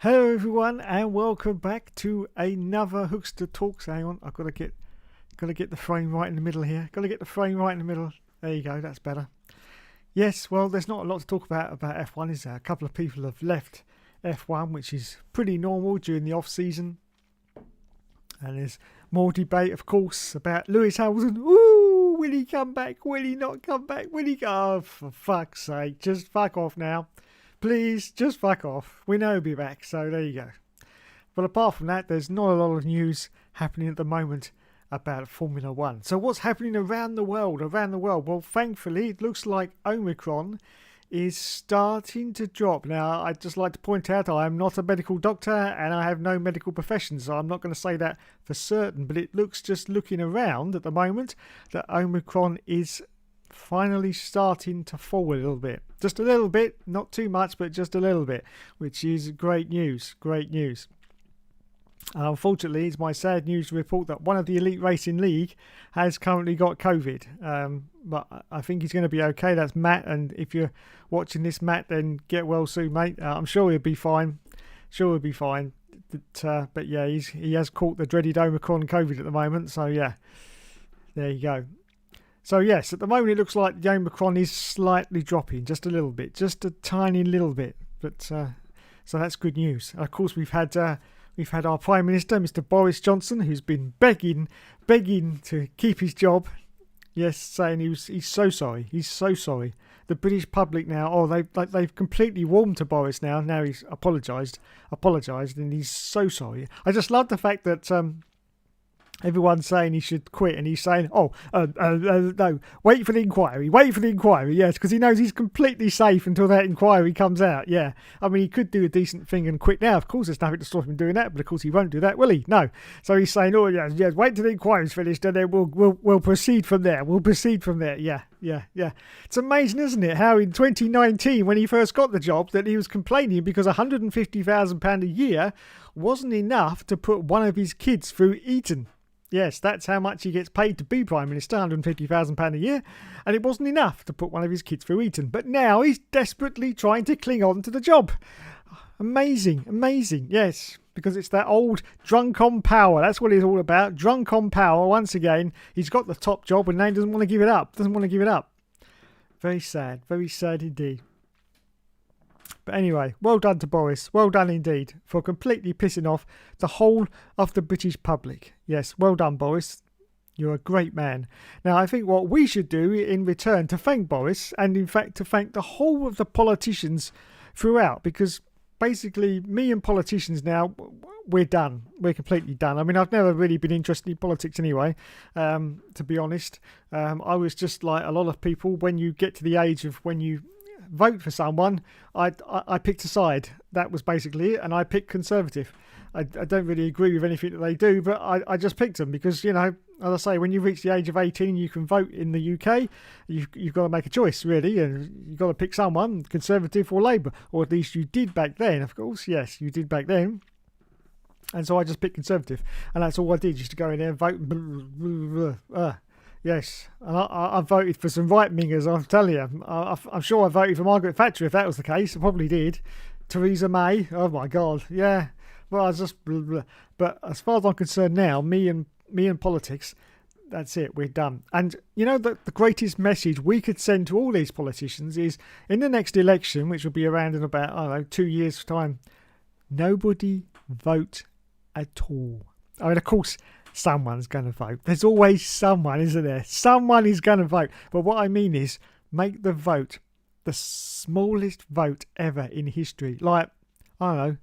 Hello everyone and welcome back to another Hookster Talks. Hang on, I've got to get the frame right in the middle here. Got to get the frame right in the middle. There you go, that's better. Yes, well, there's not a lot to talk about F1, is there? A couple of people have left F1, which is pretty normal during the off season. And there's more debate, of course, about Lewis Hamilton. Ooh, will he come back? Will he not come back? Will he go? Oh, for fuck's sake, just fuck off now. Please, just fuck off. We know he'll be back, so there you go. But apart from that, there's not a lot of news happening at the moment about Formula One. So what's happening around the world? Well, thankfully, it looks like Omicron is starting to drop. Now, I'd just like to point out I am not a medical doctor and I have no medical profession, so I'm not going to say that for certain. But it looks, just looking around at the moment, that Omicron is finally starting to fall a little bit. Just a little bit, not too much, but just a little bit, which is great news. Unfortunately, it's my sad news to report that one of the Elite Racing League has currently got COVID. But I think he's going to be okay. That's Matt, and if you're watching this, Matt, then get well soon, mate. I'm sure he'll be fine. But yeah, he has caught the dreaded Omicron COVID at the moment. So yeah, there you go. So yes, at the moment it looks like the Omicron is slightly dropping, just a little bit, just a tiny little bit. But so that's good news. And of course, we've had our Prime Minister, Mr. Boris Johnson, who's been begging to keep his job. Yes, saying he's so sorry. He's so sorry. The British public now, they've completely warmed to Boris now. Now he's apologised, and he's so sorry. I just love the fact that everyone's saying he should quit, and he's saying, no, wait for the inquiry, yes, because he knows he's completely safe until that inquiry comes out, yeah. I mean, he could do a decent thing and quit now, of course, there's nothing to stop him doing that, but of course he won't do that, will he? No. So he's saying, wait till the inquiry's finished, and then we'll proceed from there, yeah. It's amazing, isn't it, how in 2019, when he first got the job, that he was complaining because £150,000 a year wasn't enough to put one of his kids through Eton. Yes, that's how much he gets paid to be Prime Minister, £150,000 a year, and it wasn't enough to put one of his kids through Eton. But now he's desperately trying to cling on to the job. Amazing, yes, because it's that old drunk on power. That's what it's all about, drunk on power. Once again, he's got the top job and now he doesn't want to give it up. Very sad indeed. But anyway, well done to Boris. Well done indeed for completely pissing off the whole of the British public. Yes, well done, Boris. You're a great man. Now, I think what we should do in return to thank Boris, and in fact to thank the whole of the politicians throughout, because basically me and politicians now, we're done. We're completely done. I mean, I've never really been interested in politics anyway, to be honest. I was just like a lot of people, when you get to the age of when you vote for someone, I picked a side. That was basically it, and I picked Conservative. I don't really agree with anything that they do, but I just picked them because, you know, as I say, when you reach the age of 18, you can vote in the UK. You've got to make a choice, really, and you've got to pick someone, Conservative or Labour, or at least you did back then, of course. Yes, you did back then. And so I just picked Conservative, and that's all I did, just to go in there and vote. Yes, and I voted for some right-mingers, I'm telling you. I'm sure I voted for Margaret Thatcher if that was the case. I probably did. Theresa May, oh my God, yeah. Well, I was just... But as far as I'm concerned now, me and politics, that's it, we're done. And, you know, the greatest message we could send to all these politicians is, in the next election, which will be around in about, 2 years' time, nobody vote at all. I mean, of course, someone's going to vote. There's always someone, isn't there? Someone is going to vote. But what I mean is, make the vote the smallest vote ever in history. Like, I don't know,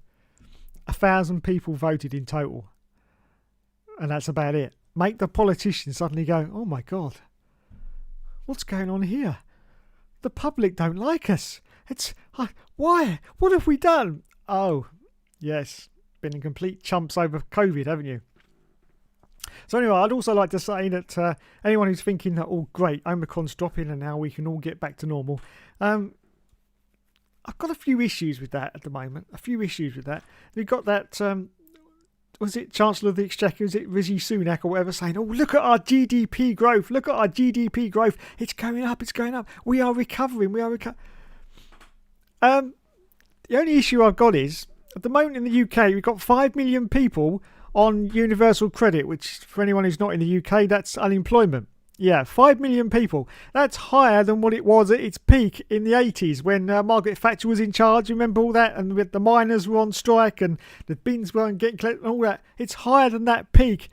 1,000 people voted in total. And that's about it. Make the politicians suddenly go, oh my God, what's going on here? The public don't like us. Why? What have we done? Oh, yes, been in complete chumps over COVID, haven't you? So anyway, I'd also like to say that anyone who's thinking that, oh great, Omicron's dropping and now we can all get back to normal, I've got a few issues with that at the moment. We've got that, was it Chancellor of the Exchequer, is it Rishi Sunak or whatever, saying, oh, look at our GDP growth, it's going up, we are recovering. The only issue I've got is, at the moment in the UK, we've got 5 million people on universal credit, which for anyone who's not in the UK, that's unemployment. Yeah, 5 million people. That's higher than what it was at its peak in the 80s when Margaret Thatcher was in charge. Remember all that? And the miners were on strike and the bins weren't getting collected and all that. It's higher than that peak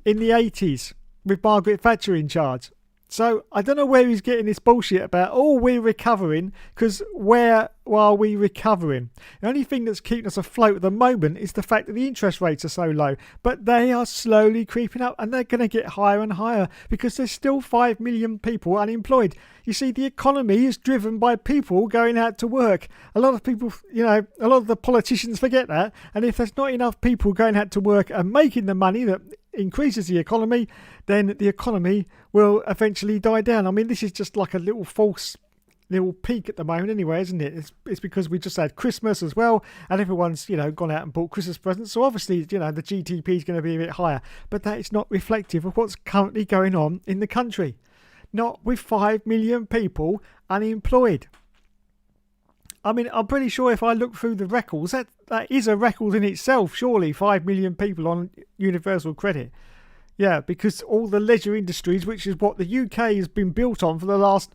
in the 80s with Margaret Thatcher in charge. So I don't know where he's getting this bullshit about, we're recovering, because where are we recovering? The only thing that's keeping us afloat at the moment is the fact that the interest rates are so low. But they are slowly creeping up, and they're going to get higher and higher because there's still 5 million people unemployed. You see, the economy is driven by people going out to work. A lot of people, a lot of the politicians forget that. And if there's not enough people going out to work and making the money that increases the economy, then the economy will eventually die down. I mean, this is just like a little false little peak at the moment anyway, isn't it? It's because we just had Christmas as well, and everyone's, gone out and bought Christmas presents. So obviously, the GDP is going to be a bit higher, but that is not reflective of what's currently going on in the country. Not with 5 million people unemployed. I mean, I'm pretty sure if I look through the records, that is a record in itself, surely, 5 million people on universal credit. Yeah, because all the leisure industries, which is what the UK has been built on for the last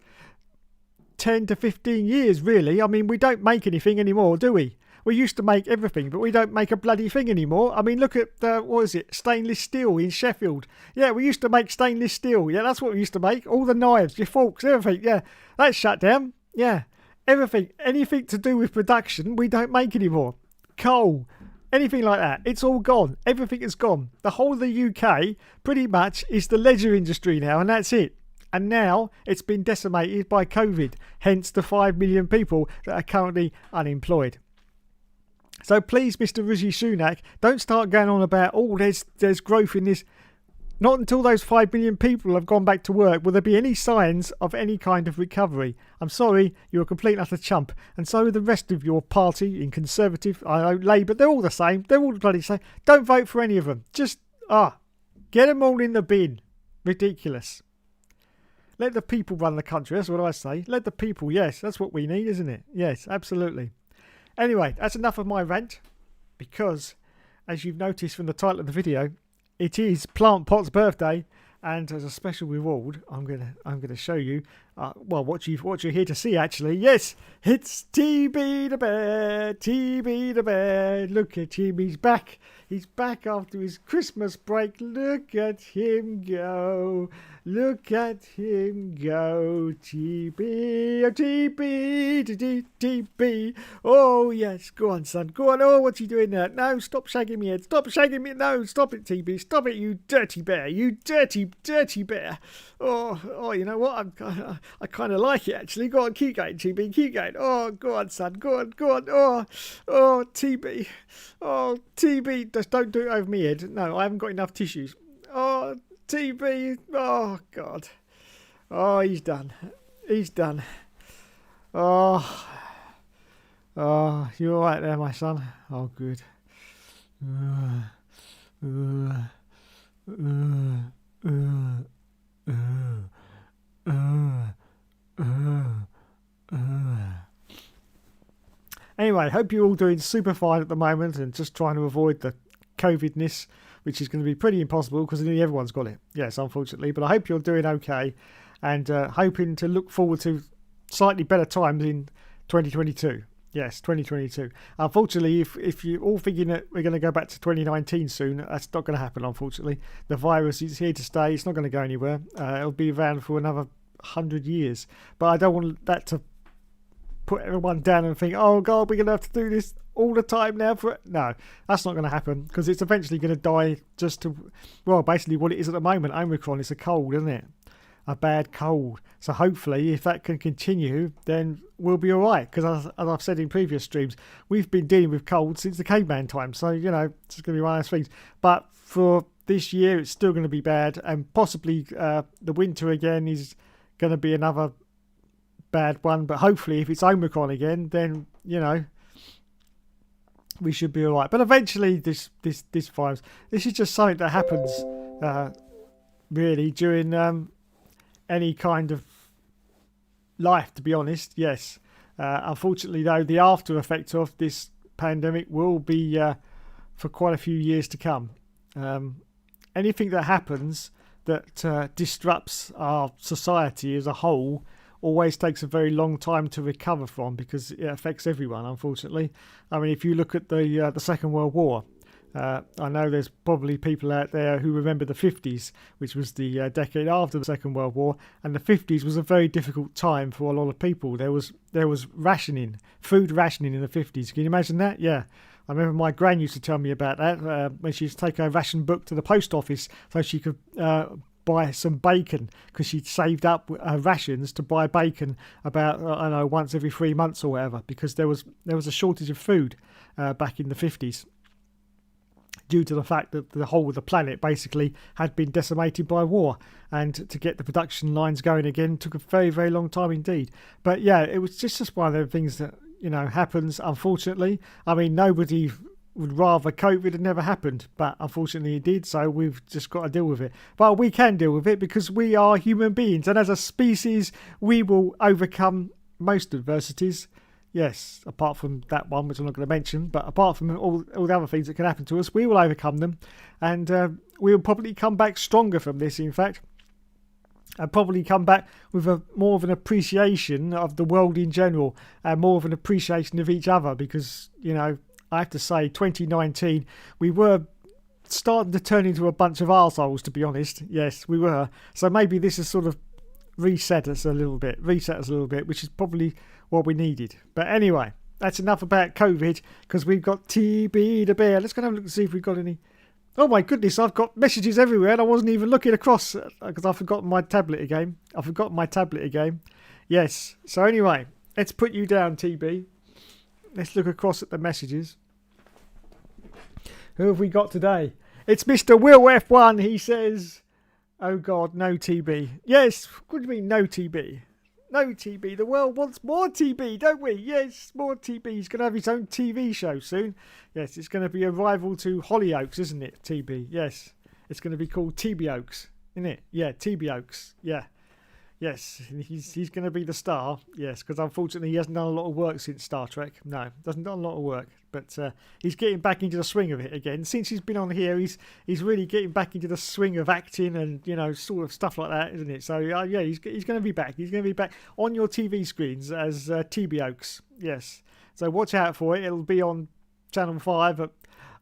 10 to 15 years, really. I mean, we don't make anything anymore, do we? We used to make everything, but we don't make a bloody thing anymore. I mean, look at, stainless steel in Sheffield. Yeah, we used to make stainless steel. Yeah, that's what we used to make. All the knives, your forks, everything. Yeah, that's shut down. Yeah. Everything, anything to do with production, we don't make anymore. Coal, anything like that, it's all gone. Everything is gone. The whole of the UK pretty much is the leisure industry now, and that's it. And now it's been decimated by COVID, hence the 5 million people that are currently unemployed. So please, Mr. Rishi Sunak, don't start going on about, there's growth in this. Not until those 5 million people have gone back to work will there be any signs of any kind of recovery. I'm sorry, you're a complete and utter chump. And so are the rest of your party in Conservative, Labour, they're all the same. They're all bloody same. Don't vote for any of them. Just, get them all in the bin. Ridiculous. Let the people run the country, that's what I say. Let the people, yes, that's what we need, isn't it? Yes, absolutely. Anyway, that's enough of my rant. Because, as you've noticed from the title of the video, it is Plant Pot's birthday, and as a special reward, I'm gonna show you what you're here to see. Actually, yes, it's TB the bear. TB the bear. Look at him, he's back. He's back after his Christmas break. Look at him go. Look at him go. TB, oh, TB, TB. Oh, yes. Go on, son. Go on. Oh, what's he doing there? No, stop shagging me head. Stop shagging me. No, stop it, TB. Stop it, you dirty bear. You dirty, dirty bear. Oh, you know what? I kind of like it, actually. Go on, keep going, TB. Keep going. Oh, go on, son. Go on. Oh, TB. Oh, TB. Just don't do it over me head. No, I haven't got enough tissues. Oh, TB. Oh, God. Oh, he's done. He's done. Oh, you all right there, my son? Oh, good. Anyway, hope you're all doing super fine at the moment and just trying to avoid the COVID-ness, which is going to be pretty impossible because nearly everyone's got it. Yes, unfortunately. But I hope you're doing okay and hoping to look forward to slightly better times in 2022. Yes, 2022. Unfortunately, if you're all thinking that we're going to go back to 2019 soon, that's not going to happen, unfortunately. The virus is here to stay. It's not going to go anywhere. It'll be around for another 100 years. But I don't want that to put everyone down and think, oh, God, we're going to have to do this all the time now. No, that's not going to happen because it's eventually going to die basically what it is at the moment. Omicron is a cold, isn't it? A bad cold. So hopefully if that can continue, then we'll be all right. Because as I've said in previous streams, we've been dealing with cold since the caveman time. So, it's going to be one of those things. But for this year, it's still going to be bad. And possibly the winter again is going to be another bad one. But hopefully if it's Omicron again, then, we should be all right. But eventually this virus, this is just something that happens really during any kind of life, to be honest. Yes. Unfortunately, though, the after effect of this pandemic will be for quite a few years to come. Anything that happens that disrupts our society as a whole always takes a very long time to recover from, because it affects everyone, unfortunately. I mean, if you look at the Second World War, I know there's probably people out there who remember the 50s, which was the decade after the Second World War, and the 50s was a very difficult time for a lot of people. There was rationing, food rationing in the 50s. Can you imagine that? Yeah. I remember my gran used to tell me about that when she used to take her ration book to the post office so she could buy some bacon, because she'd saved up her rations to buy bacon about, I don't know, once every 3 months or whatever, because there was a shortage of food back in the 50s. Due to the fact that the whole of the planet basically had been decimated by war, and to get the production lines going again took a very, very long time indeed. But yeah, it was just one of the things that, happens, unfortunately. I mean, nobody would rather COVID had never happened, but unfortunately it did, so we've just got to deal with it. But we can deal with it because we are human beings, and as a species we will overcome most adversities. Yes, apart from that one, which I'm not going to mention, but apart from all the other things that can happen to us, we will overcome them, and we will probably come back stronger from this, in fact, and probably come back with more of an appreciation of the world in general, and more of an appreciation of each other, because, I have to say, 2019, we were starting to turn into a bunch of arseholes, to be honest. Yes, we were. So maybe this has sort of reset us a little bit, which is probably what we needed. But anyway, that's enough about COVID, because we've got TB the bear. Let's go and have a look and see if we've got any. Oh my goodness, I've got messages everywhere and I wasn't even looking across because I've forgotten my tablet again. Yes, so anyway, let's put you down, TB. Let's look across at the messages. Who have we got today? It's Mr. Will F1. He says, oh God, no TB. Yes, what do you mean no TB? No TB. The world wants more TB, don't we? Yes, more TB. He's going to have his own TV show soon. Yes, it's going to be a rival to Hollyoaks, isn't it? TB. Yes, it's going to be called TB Oaks, isn't it? Yeah, TB Oaks. Yeah. Yes, he's going to be the star. Yes, because unfortunately he hasn't done a lot of work since Star Trek. No, doesn't done a lot of work. But he's getting back into the swing of it again. Since he's been on here, he's really getting back into the swing of acting and, sort of stuff like that, isn't it? So, yeah, he's going to be back. He's going to be back on your TV screens as TB Oaks. Yes. So watch out for it. It'll be on Channel 5 at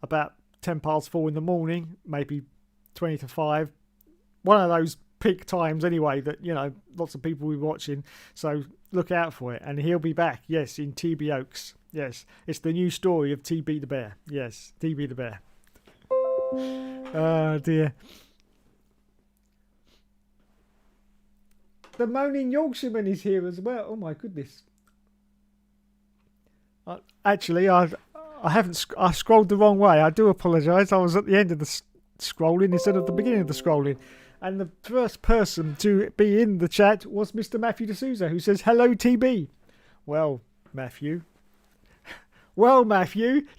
about 10 past 4 in the morning, maybe 20 to 5. One of those peak times anyway that, lots of people will be watching. So look out for it. And he'll be back, yes, in TB Oaks. Yes, it's the new story of TB the Bear. Yes, TB the Bear. Oh dear. The Moaning Yorkshireman is here as well. Oh my goodness. Actually, I haven't. I scrolled the wrong way. I do apologise. I was at the end of the scrolling instead of the beginning of the scrolling. And the first person to be in the chat was Mr. Matthew D'Souza, who says, hello, TB. Well, Matthew,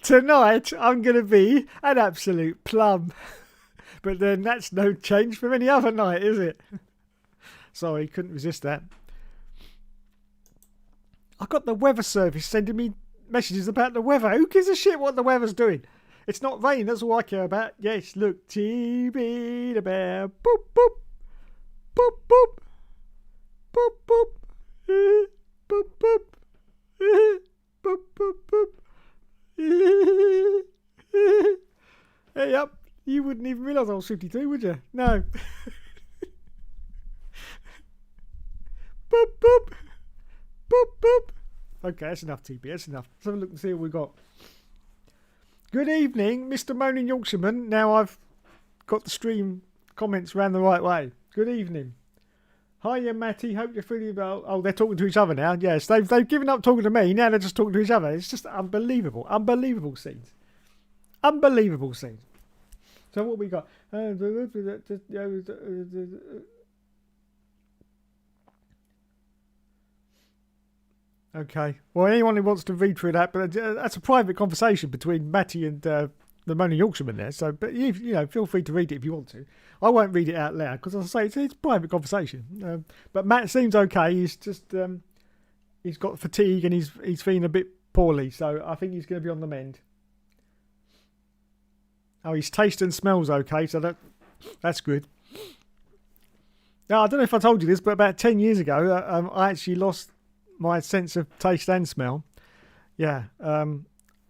tonight I'm going to be an absolute plum. But then that's no change from any other night, is it? Sorry, couldn't resist that. I got the weather service sending me messages about the weather. Who gives a shit what the weather's doing? It's not rain, that's all I care about. Yes, look, TB the Bear. Boop, boop. Boop, boop. Boop, boop. Boop, boop. Boop, boop, boop. Hey, up. You wouldn't even realise I was 52, would you? No. Boop, boop. Boop, boop. Okay, that's enough, TB. That's enough. Let's have a look and see what we've got. Good evening, Mr. Moaning Yorkshireman. Now I've got the stream comments round the right way. Good evening. Hiya, Matty. Hope you're feeling well. Oh, they're talking to each other now. Yes, they've given up talking to me. Now they're just talking to each other. It's just unbelievable. Unbelievable scenes. Unbelievable scenes. So what we got? Okay. Well, anyone who wants to read through that, but that's a private conversation between Matty and the Moaning Yorkshireman there. So, but feel free to read it if you want to. I won't read it out loud because, as I say, it's a private conversation. But Matt seems okay. He's just he's got fatigue and he's feeling a bit poorly, so I think he's going to be on the mend. Oh, his taste and smells okay, so that's good. Now, I don't know if I told you this, but about 10 years ago, I actually lost my sense of taste and smell. Yeah,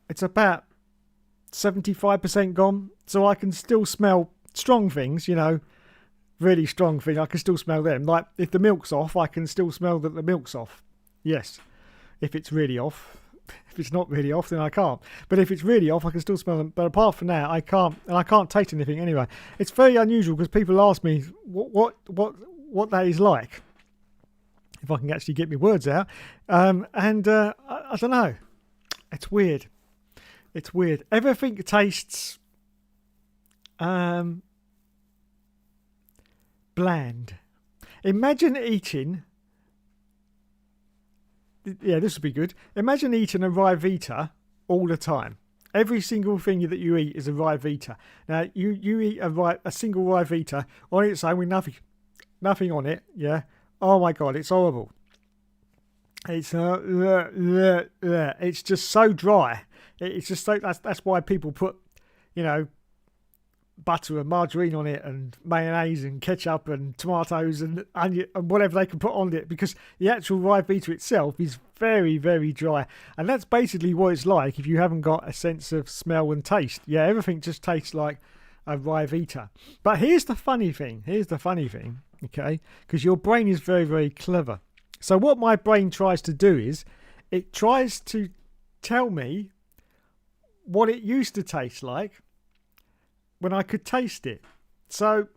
it's about 75% gone, so I can still smell strong things, really strong things. I can still smell them. Like, if the milk's off, I can still smell that the milk's off. Yes, if it's really off. If it's not really off, then I can't. But if it's really off, I can still smell them. But apart from that, I can't, and I can't taste anything anyway. It's very unusual because people ask me what that is like. If I can actually get my words out, I don't know. It's weird. It's weird. Everything tastes bland. Imagine eating. Yeah, this would be good. Imagine eating a Ryvita all the time. Every single thing that you eat is a Ryvita. Now, you eat a single Ryvita on its own with nothing on it. Yeah. Oh my God, it's horrible. It's it's just so dry. It's just so that's why people put, butter and margarine on it and mayonnaise and ketchup and tomatoes and onion and whatever they can put on it, because the actual Ryvita itself is very, very dry. And that's basically what it's like if you haven't got a sense of smell and taste. Yeah, everything just tastes like a Ryvita. But here's the funny thing, okay? Because your brain is very, very clever. So what my brain tries to do is it tries to tell me what it used to taste like when I could taste it. So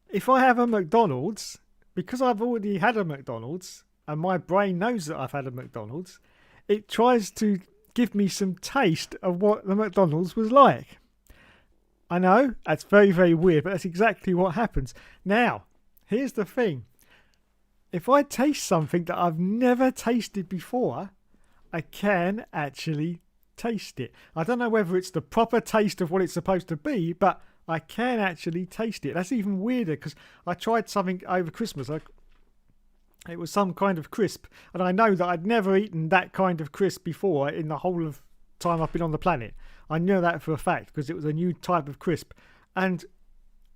if I have a McDonald's, because I've already had a McDonald's and my brain knows that I've had a McDonald's, it tries to give me some taste of what the McDonald's was like. I know, that's very, very weird, but that's exactly what happens. Now, here's the thing. If I taste something that I've never tasted before, I can actually taste it. I don't know whether it's the proper taste of what it's supposed to be, but I can actually taste it. That's even weirder because I tried something over Christmas. It was some kind of crisp, and I know that I'd never eaten that kind of crisp before in the whole of time I've been on the planet. I know that for a fact because it was a new type of crisp, and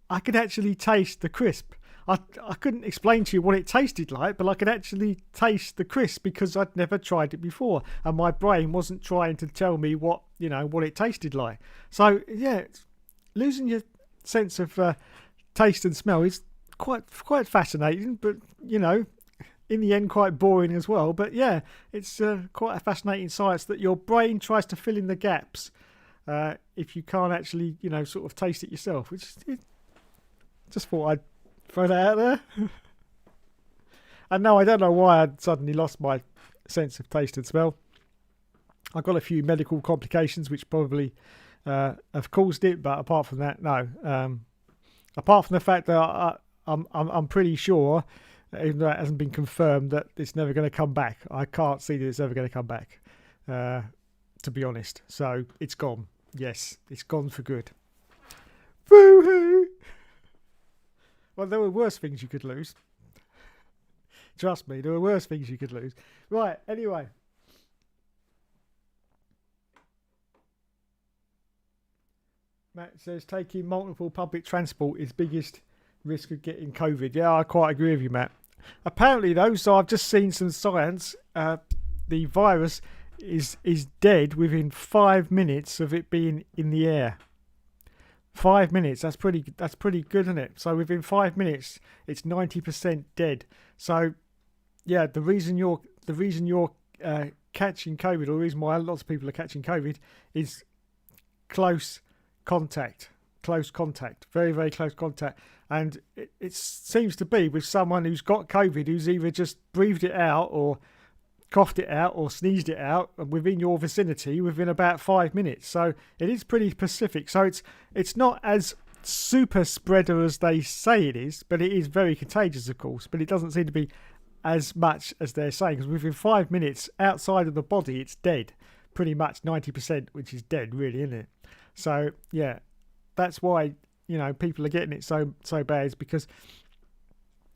I could actually taste the crisp. I couldn't explain to you what it tasted like, but I could actually taste the crisp because I'd never tried it before, and my brain wasn't trying to tell me what it tasted like. So yeah, losing your sense of taste and smell is quite fascinating, but in the end quite boring as well. But yeah, it's quite a fascinating science that your brain tries to fill in the gaps if you can't actually sort of taste it yourself. Just thought I'd throw that out there. And no, I don't know why I'd suddenly lost my sense of taste and smell. I've got a few medical complications which probably have caused it, but apart from that, no. Apart from the fact that I'm pretty sure, even though it hasn't been confirmed, that it's never going to come back. I can't see that it's ever going to come back, to be honest. So it's gone. Yes, it's gone for good. Boo-hoo! Well, there were worse things you could lose. Trust me, there were worse things you could lose. Right, anyway. Matt says taking multiple public transport is biggest risk of getting COVID. Yeah, I quite agree with you, Matt. Apparently, though, so I've just seen some science. The virus is dead within 5 minutes of it being in the air. 5 minutes. That's pretty good, isn't it? So within 5 minutes, it's 90% dead. So yeah, the reason you're catching COVID, or the reason why lots of people are catching COVID, is close contact, very, very close contact. And it seems to be with someone who's got COVID, who's either just breathed it out or coughed it out or sneezed it out within your vicinity within about 5 minutes. So it is pretty specific. So it's not as super spreader as they say it is, but it is very contagious, of course. But it doesn't seem to be as much as they're saying, because within 5 minutes outside of the body, it's dead. Pretty much 90%, which is dead, really, isn't it? So yeah, that's why people are getting it so bad, is because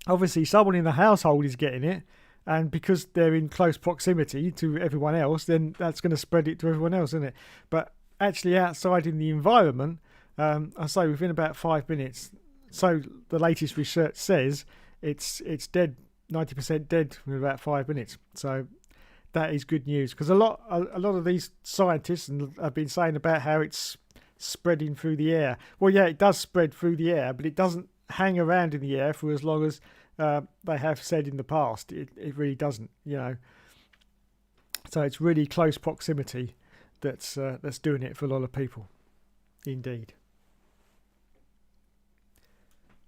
obviously someone in the household is getting it, And because they're in close proximity to everyone else, then that's going to spread it to everyone else, isn't it? But actually outside in the environment, I say within about 5 minutes. So the latest research says it's dead, 90% dead within about 5 minutes. So that is good news, because a lot of these scientists have been saying about how it's spreading through the air. Well, yeah, it does spread through the air, but it doesn't hang around in the air for as long as they have said in the past. It really doesn't, So it's really close proximity that's doing it for a lot of people. Indeed.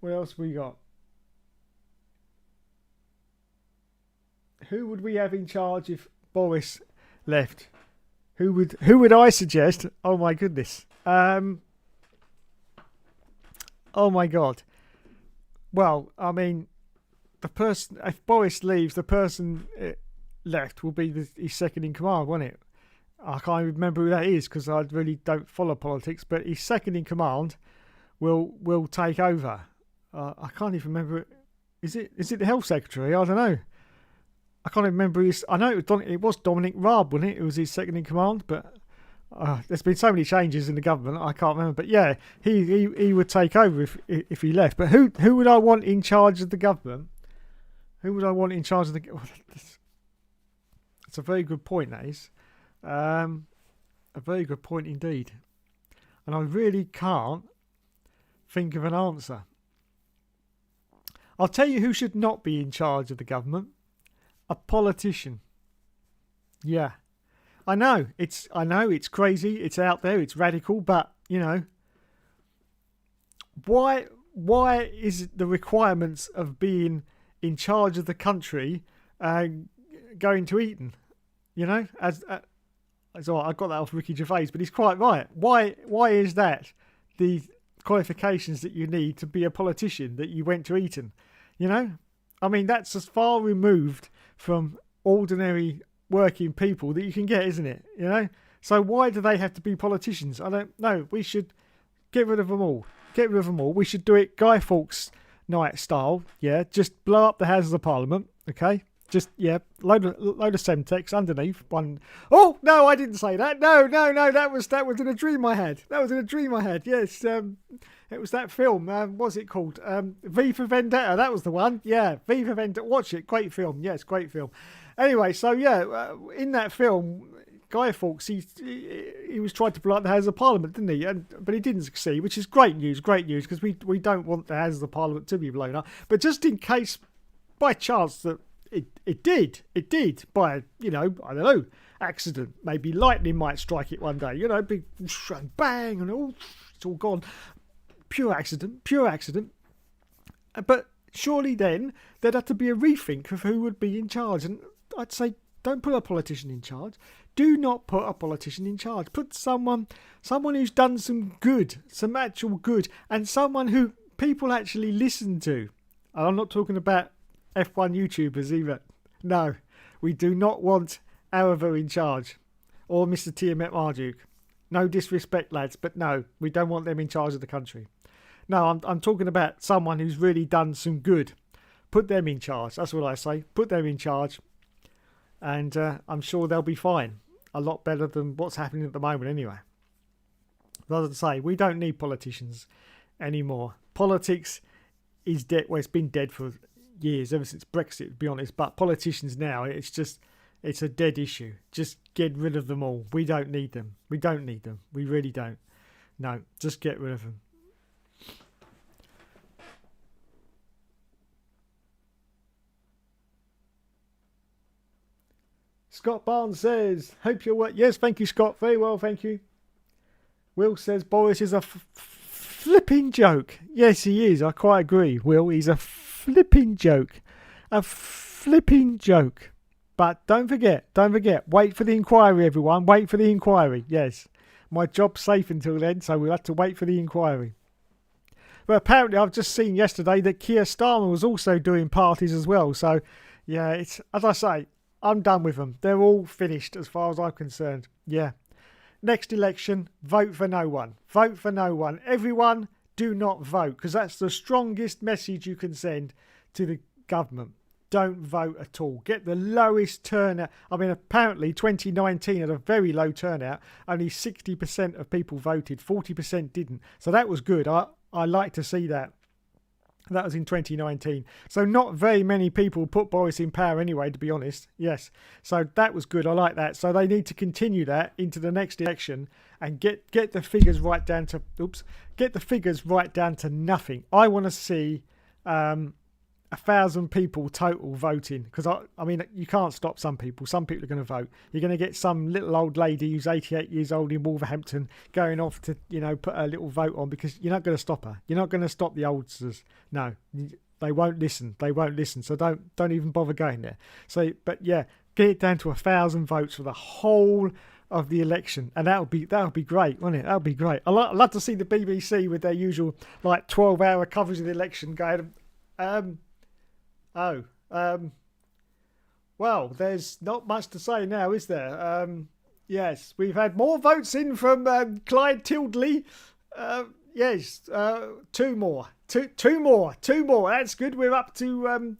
What else we got? Who would we have in charge if Boris left? Who would I suggest? Oh my goodness. Oh my God. Well, I mean, the person, if Boris leaves, the person left will be his second in command, won't it? I can't even remember who that is, because I really don't follow politics. But his second in command will take over. I can't even remember. Is it the health secretary? I don't know. I can't even remember his. I know it was Dominic Raab, wasn't it? It was his second in command, but there's been so many changes in the government, I can't remember. But yeah, he would take over if he left. But who would I want in charge of the government? Who would I want in charge of the? That's a very good point. That is a very good point indeed, and I really can't think of an answer. I'll tell you who should not be in charge of the government. A politician. Yeah. I know it's crazy, it's out there, it's radical, but why is the requirements of being in charge of the country going to Eton? As all right, I got that off Ricky Gervais, but he's quite right. Why is that the qualifications that you need to be a politician, that you went to Eton? I mean, that's as far removed from ordinary working people that you can get, isn't it? So why do they have to be politicians? I don't know. We should get rid of them all. We should do it Guy Fawkes night style. Yeah, just blow up the Houses of Parliament. Okay, just load of Semtex underneath one. Oh no, I didn't say that. No. That was in a dream I had. Yes. It was that film. What's it called? V for Vendetta. That was the one. Yeah, V for Vendetta. Watch it. Great film. Yes, great film. Anyway, so in that film, Guy Fawkes, he was trying to blow up the Houses of Parliament, didn't he? But he didn't succeed, which is great news, because we don't want the Houses of Parliament to be blown up. But just in case, by chance, that it did by, I don't know, accident. Maybe lightning might strike it one day, big bang, and it's all gone. Pure accident. But surely then there'd have to be a rethink of who would be in charge. And I'd say, don't put a politician in charge. Do not put a politician in charge. Put someone who's done some actual good, and someone who people actually listen to. And I'm not talking about F1 YouTubers either. No, we do not want Arava in charge, or Mr. Tiamat Marduk. No disrespect, lads, but no, we don't want them in charge of the country. No, I'm talking about someone who's really done some good. Put them in charge. That's what I say. Put them in charge. And I'm sure they'll be fine. A lot better than what's happening at the moment anyway. But as I say, we don't need politicians anymore. Politics is dead. Well, it's been dead for years, ever since Brexit, to be honest. But politicians now, it's a dead issue. Just get rid of them all. We don't need them. We really don't. No, just get rid of them. Scott Barnes says, hope you're well. Yes, thank you, Scott. Very well, thank you. Will says, Boris is a flipping joke. Yes, he is. I quite agree, Will. He's a flipping joke. A flipping joke. But don't forget. Wait for the inquiry, everyone. Wait for the inquiry. Yes. My job's safe until then, so we'll have to wait for the inquiry. But apparently I've just seen yesterday that Keir Starmer was also doing parties as well. So, yeah, it's, as I say, I'm done with them. They're all finished as far as I'm concerned. Yeah. Next election, vote for no one. Vote for no one. Everyone, do not vote, because that's the strongest message you can send to the government. don't vote at all. Get the lowest turnout. I mean, apparently 2019 had a very low turnout. Only 60% of people voted, 40% didn't. So that was good. I like to see that. That was in 2019. So not very many people put Boris in power anyway, to be honest. Yes. So that was good. I like that. So they need to continue that into the next election and get the figures right down to get the figures right down to nothing. I want to see 1,000 people total voting, because I mean, you can't stop some people. Some people are going to vote. You're going to get some little old lady who's 88 years old in Wolverhampton going off to, put her little vote on, because you're not going to stop her. You're not going to stop the oldsters. No, they won't listen. They won't listen. So don't even bother going there. So, but yeah, get it down to 1,000 votes for the whole of the election, and that'll be great, won't it? That'll be great. I'd love to see the BBC with their usual 12-hour coverage of the election going. Well, there's not much to say now, is there? Yes, we've had more votes in from Clyde Tildeley. Yes, two more. That's good. We're up to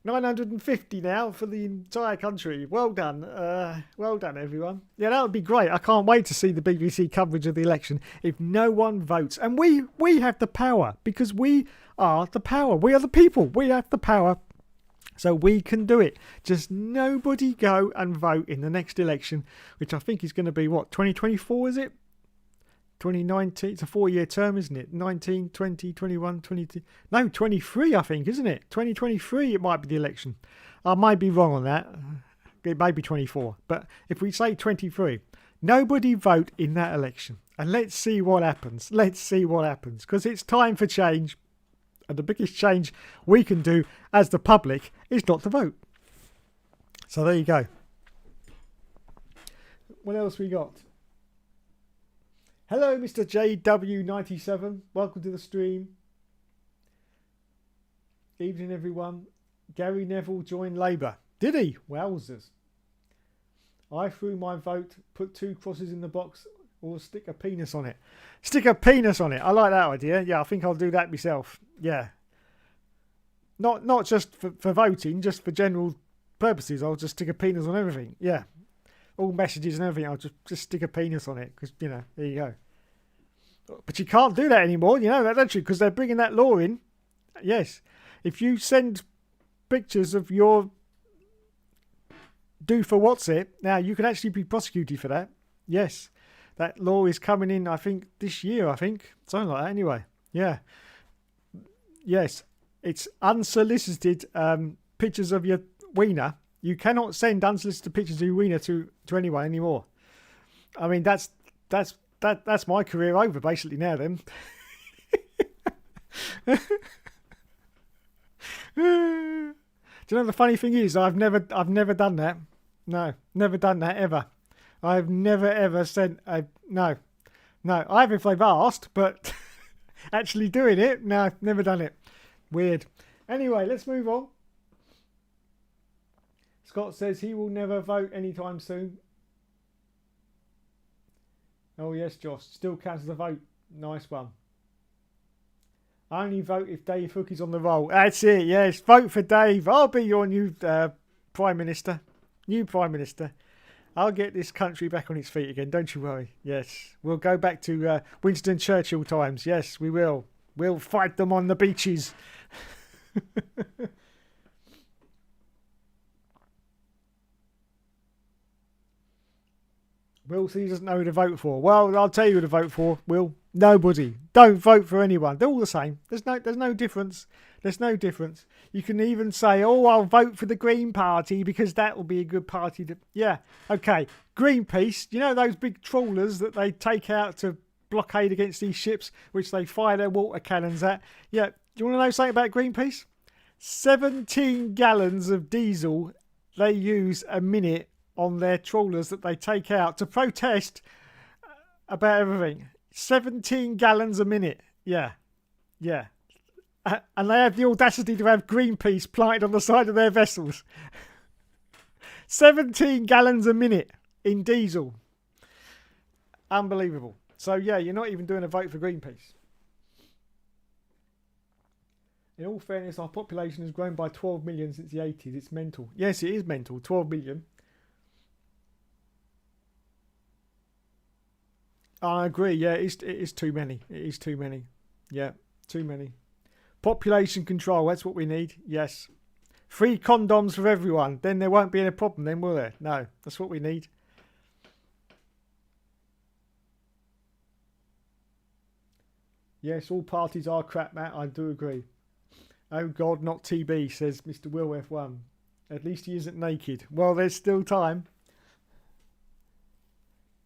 950 now for the entire country. Well done. Well done, everyone. Yeah, that would be great. I can't wait to see the BBC coverage of the election if no one votes. And we have the power, because we are the power. We are the people. We have the power. So we can do it. Just nobody go and vote in the next election, which I think is going to be, 2024, is it? 2019, it's a 4-year term, isn't it? 19, 20, 21, 22. No, 23, I think, isn't it? 2023, it might be the election. I might be wrong on that. It may be 24. But if we say 23, nobody vote in that election. And let's see what happens. Let's see what happens. Because it's time for change. And the biggest change we can do as the public is not to vote. So there you go. What else we got? Hello, Mr. JW97. Welcome to the stream. Evening, everyone. Gary Neville joined Labour. Did he? Wowzers. I threw my vote, put 2 crosses in the box, or stick a penis on it. Stick a penis on it. I like that idea. Yeah, I think I'll do that myself. Yeah. Not just for voting, just for general purposes. I'll just stick a penis on everything. Yeah. All messages and everything, I'll just stick a penis on it, because, there you go. But you can't do that anymore, that, don't you? Because they're bringing that law in. Yes. If you send pictures of your do for what's it, now you can actually be prosecuted for that. Yes. That law is coming in, I think, this year, Something like that, anyway. Yeah. Yes. It's unsolicited pictures of your wiener. You cannot send unsolicited pictures of your wiener to anyone anymore. I mean, that's my career over basically now. Then. Do you know the funny thing is, I've never done that. No, never done that ever. I've never ever sent no. I have if they've asked, but actually doing it, no, never done it. Weird. Anyway, let's move on. Scott says he will never vote anytime soon. Oh yes, Josh. Still counts as a vote. Nice one. I only vote if Dave Hook is on the roll. That's it, yes. Vote for Dave. I'll be your new Prime Minister. New Prime Minister. I'll get this country back on its feet again. Don't you worry. Yes. We'll go back to Winston Churchill times. Yes, we will. We'll fight them on the beaches. Will says he doesn't know who to vote for. Well, I'll tell you who to vote for, Will. Nobody. Don't vote for anyone. They're all the same. There's no difference. There's no difference. You can even say, oh, I'll vote for the Green Party because that will be a good party to... Yeah, okay. Greenpeace, you know those big trawlers that they take out to blockade against these ships, which they fire their water cannons at? Yeah, do you want to know something about Greenpeace? 17 gallons of diesel they use a minute on their trawlers that they take out to protest about everything. 17 gallons a minute. Yeah. And they have the audacity to have Greenpeace planted on the side of their vessels. 17 gallons a minute in diesel. Unbelievable. So yeah, you're not even doing a vote for Greenpeace. In all fairness, our population has grown by 12 million since the 80s. It's mental. Yes, it is mental. 12 million. I agree. Yeah, it is too many. It is too many. Yeah, too many. Population control. That's what we need. Yes. Free condoms for everyone. Then there won't be any problem then, will there? No, that's what we need. Yes, all parties are crap, Matt. I do agree. Oh God, not TB, says Mr. Will F1. At least he isn't naked. Well, there's still time.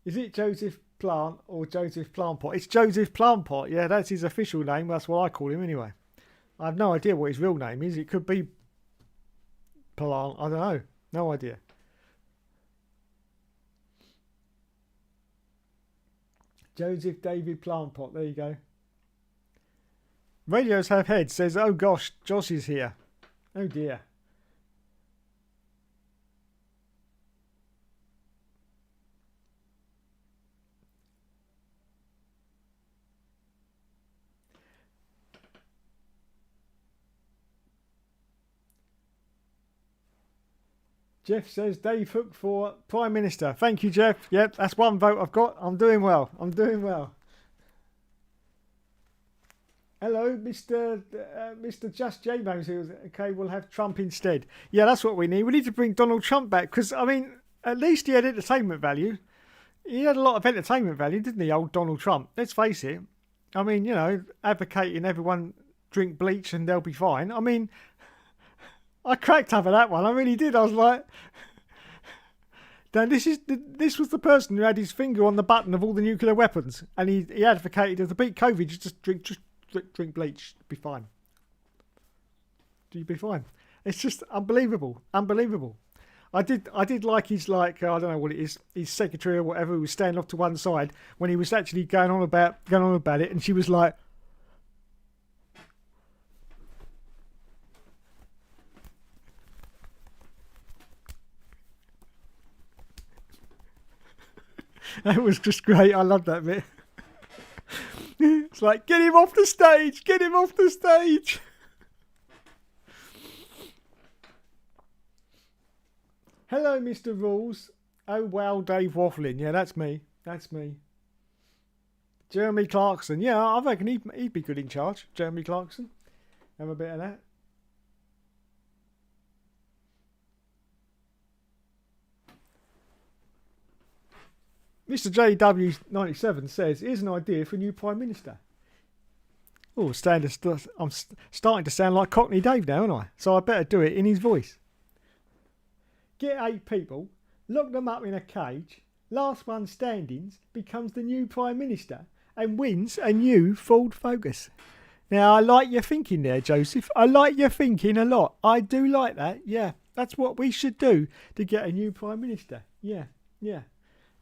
Is it Joseph Plant or Joseph Plantpot? It's Joseph Plantpot. Yeah, that's his official name. That's what I call him anyway. I have no idea what his real name is. It could be Plant. I don't know. No idea. Joseph David Plantpot. There you go. Radios have heads. Says, oh gosh, Josh is here. Oh dear. Jeff says Dave Hook for Prime Minister. Thank you, Jeff. Yep, that's one vote I've got. I'm doing well. I'm doing well. Hello, Mr. Just J-Bones. Okay, we'll have Trump instead. Yeah, that's what we need. We need to bring Donald Trump back because, I mean, at least he had entertainment value. He had a lot of entertainment value, didn't he, old Donald Trump? Let's face it. I mean, you know, advocating everyone drink bleach and they'll be fine. I mean, I cracked up at that one. I really did. I was like, now this was the person who had his finger on the button of all the nuclear weapons, and he advocated to beat COVID. Just drink bleach, be fine. You'd be fine. It's just unbelievable, unbelievable. I did like his I don't know what it is, his secretary or whatever who was standing off to one side when he was actually going on about it, and she was like. That was just great. I love that bit. It's like, get him off the stage! Get him off the stage! Hello, Mr. Rules. Oh, wow, Dave waffling. Yeah, that's me. That's me. Jeremy Clarkson. Yeah, I reckon he'd be good in charge. Jeremy Clarkson. Have a bit of that. Mr. JW97 says, here's an idea for a new Prime Minister. Oh, I'm starting to sound like Cockney Dave now, aren't I? So I better do it in his voice. Get 8 people, lock them up in a cage, last one standing becomes the new Prime Minister and wins a new Ford Focus. Now, I like your thinking there, Joseph. I like your thinking a lot. I do like that. Yeah, that's what we should do to get a new Prime Minister. Yeah, yeah.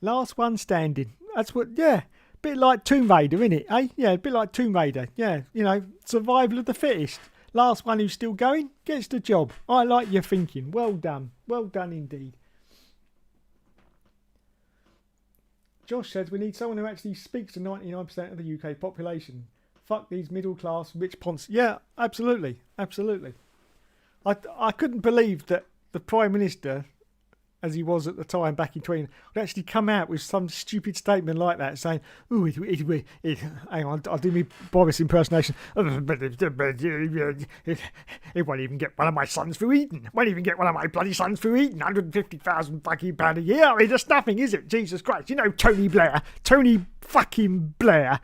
Last one standing. That's what, yeah. Bit like Tomb Raider, innit? Eh? Yeah, a bit like Tomb Raider. Yeah, you know, survival of the fittest. Last one who's still going gets the job. I like your thinking. Well done. Well done indeed. Josh says we need someone who actually speaks to 99% of the UK population. Fuck these middle class rich ponce. Yeah, absolutely. Absolutely. I couldn't believe that the Prime Minister, as he was at the time back in 20, would actually come out with some stupid statement like that saying, oh, hang on, I'll do me Boris impersonation. It won't even get one of my sons through Eton. Won't even get one of my bloody sons through Eton. 150,000 fucking pound a year. I mean, that's nothing, is it? Jesus Christ. You know Tony fucking Blair,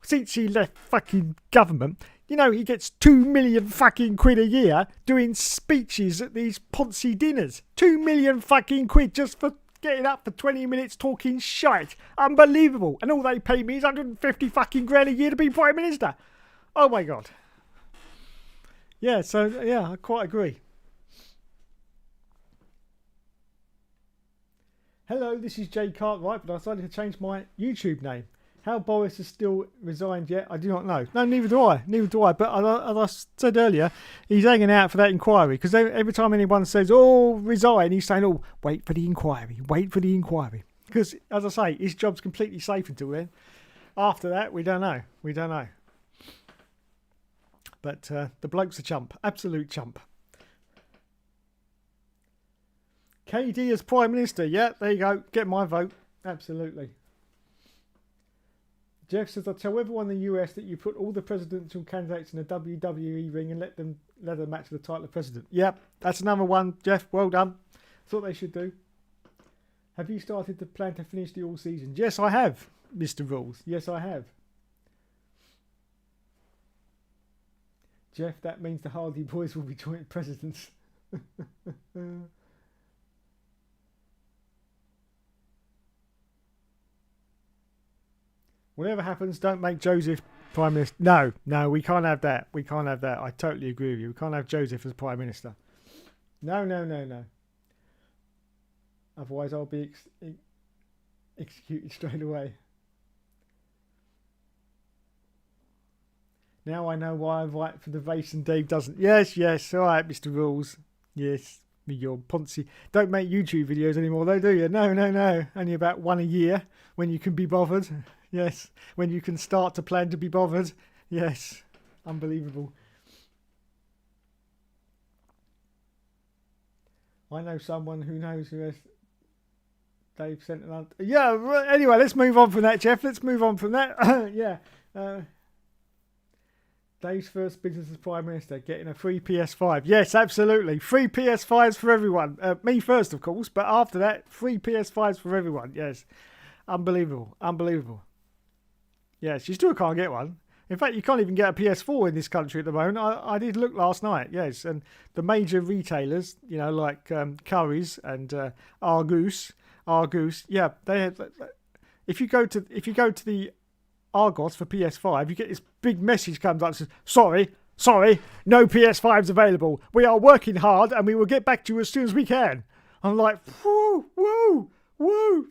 since he left fucking government, you know, he gets 2 million fucking quid a year doing speeches at these Ponzi dinners. 2 million fucking quid just for getting up for 20 minutes talking shite. Unbelievable. And all they pay me is 150 fucking grand a year to be Prime Minister. Oh my God. Yeah, so, yeah, I quite agree. Hello, this is Jay Cartwright, but I decided to change my YouTube name. How Boris has still resigned yet, I do not know. No, neither do I. Neither do I. But as I said earlier, he's hanging out for that inquiry. Because every time anyone says, oh, resign, he's saying, oh, wait for the inquiry. Wait for the inquiry. Because, as I say, his job's completely safe until then. After that, we don't know. We don't know. But the bloke's a chump. Absolute chump. KD as Prime Minister. Yeah, there you go. Get my vote. Absolutely. Jeff says, I'll tell everyone in the US that you put all the presidential candidates in a WWE ring and let them match the title of president. Yep, that's another one, Jeff. Well done. That's what they should do. Have you started to plan to finish the all season? Yes, I have, Mr. Rules. Yes, I have. Jeff, that means the Hardy Boys will be joint presidents. Whatever happens, don't make Joseph Prime Minister. No, we can't have that. We can't have that. I totally agree with you. We can't have Joseph as Prime Minister. No. Otherwise, I'll be executed straight away. Now I know why I write for the race and Dave doesn't. Yes. All right, Mr. Rules. Yes, your Ponzi. Don't make YouTube videos anymore, though, do you? No. Only about one a year when you can be bothered. Yes, when you can start to plan to be bothered. Yes, unbelievable. I know someone who knows who has Dave sent an... Yeah, anyway, let's move on from that, Jeff. Let's move on from that. Yeah. Dave's first business as Prime Minister, getting a free PS5. Yes, absolutely. Free PS5s for everyone. Me first, of course, but after that, free PS5s for everyone. Yes. Unbelievable. Yes, you still can't get one. In fact, you can't even get a PS4 in this country at the moment. I did look last night, yes. And the major retailers, you know, like Currys and Argus, yeah, they have... If you go to the Argos for PS5, you get this big message comes up that says, sorry, no PS5s available. We are working hard and we will get back to you as soon as we can. I'm like, whoa,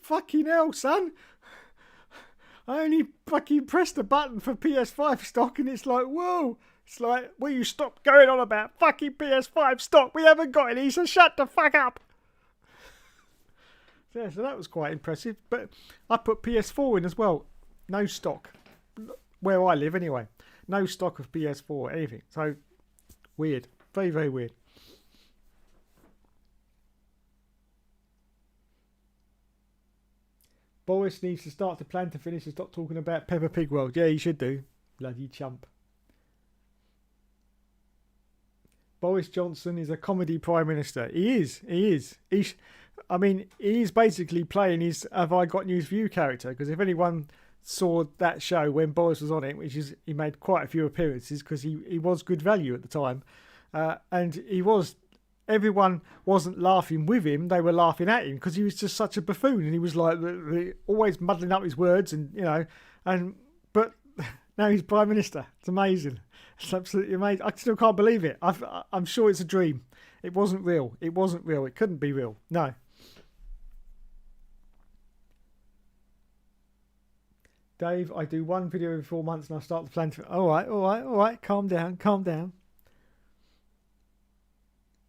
fucking hell, son. I only fucking pressed the button for PS5 stock and it's like, whoa. It's like, will you stop going on about fucking PS5 stock? We haven't got any, so shut the fuck up. Yeah, so that was quite impressive. But I put PS4 in as well. No stock. Where I live, anyway. No stock of PS4, anything. So, weird. Very, very weird. Boris needs to start to plan to finish and stop talking about Peppa Pig World. Yeah, he should do. Bloody chump. Boris Johnson is a comedy Prime Minister. He is. He is basically playing his Have I Got News for You character. Because if anyone saw that show when Boris was on it, he made quite a few appearances because he was good value at the time. And everyone wasn't laughing with him, they were laughing at him because he was just such a buffoon and he was like always muddling up his words but now he's Prime Minister. It's amazing. It's absolutely amazing. I still can't believe it. I'm sure it's a dream. It wasn't real. It couldn't be real. No. Dave, I do one video every 4 months and I start to plan to... All right. Calm down.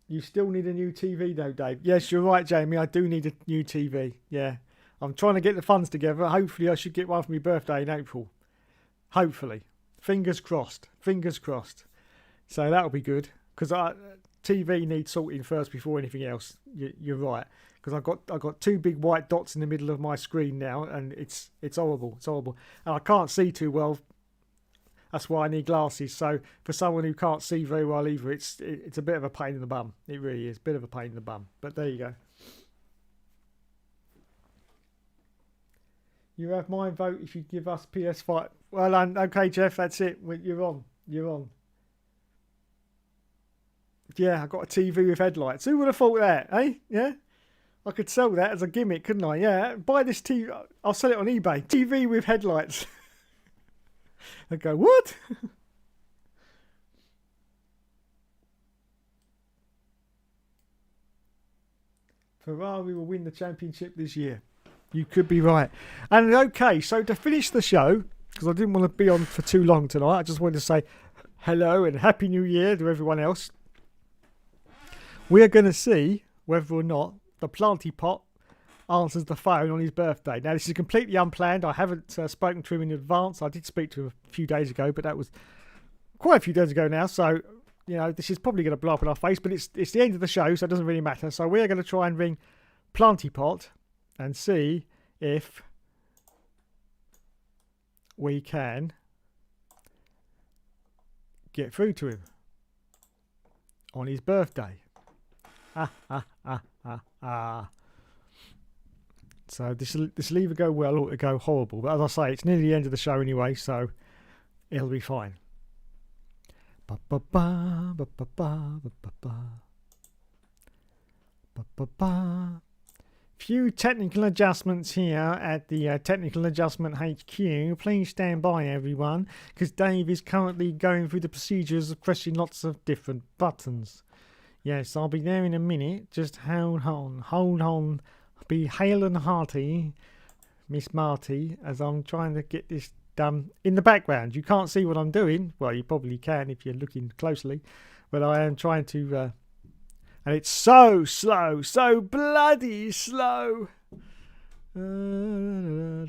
You still need a new TV though, Dave. Yes, you're right, Jamie. I do need a new TV. Yeah. I'm trying to get the funds together. Hopefully I should get one for my birthday in April. Hopefully. Fingers crossed. So that'll be good. Because TV needs sorting first before anything else. You're right. Because I got two big white dots in the middle of my screen now, and it's horrible. And I can't see too well. That's why I need glasses. So for someone who can't see very well either, it's a bit of a pain in the bum. It really is a bit of a pain in the bum. But there you go. You have my vote if you give us PS5. Well, okay, Jeff, that's it. You're on. Yeah, I got a TV with headlights. Who would have thought that, eh? Yeah? I could sell that as a gimmick, couldn't I? Yeah, buy this TV. I'll sell it on eBay. TV with headlights. I go, what? Ferrari will win the championship this year. You could be right. And okay, so to finish the show, because I didn't want to be on for too long tonight, I just wanted to say hello and Happy New Year to everyone else. We're going to see whether or not the Planty Pot answers the phone on his birthday. Now, this is completely unplanned. I haven't spoken to him in advance. I did speak to him a few days ago, but that was quite a few days ago now, so you know this is probably going to blow up in our face, but it's the end of the show, so it doesn't really matter. So we're going to try and ring Planty Pot and see if we can get through to him on his birthday. So this will either go well or it'll go horrible. But as I say, it's nearly the end of the show anyway, so it'll be fine. Few technical adjustments here at the Technical Adjustment HQ. Please stand by, everyone, because Dave is currently going through the procedures of pressing lots of different buttons. Yes, I'll be there in a minute. Just hold on. Be hale and hearty, Miss Marty, as I'm trying to get this done in the background. You can't see what I'm doing. Well, you probably can if you're looking closely, but I am trying to, and it's so slow, so bloody slow. Oh!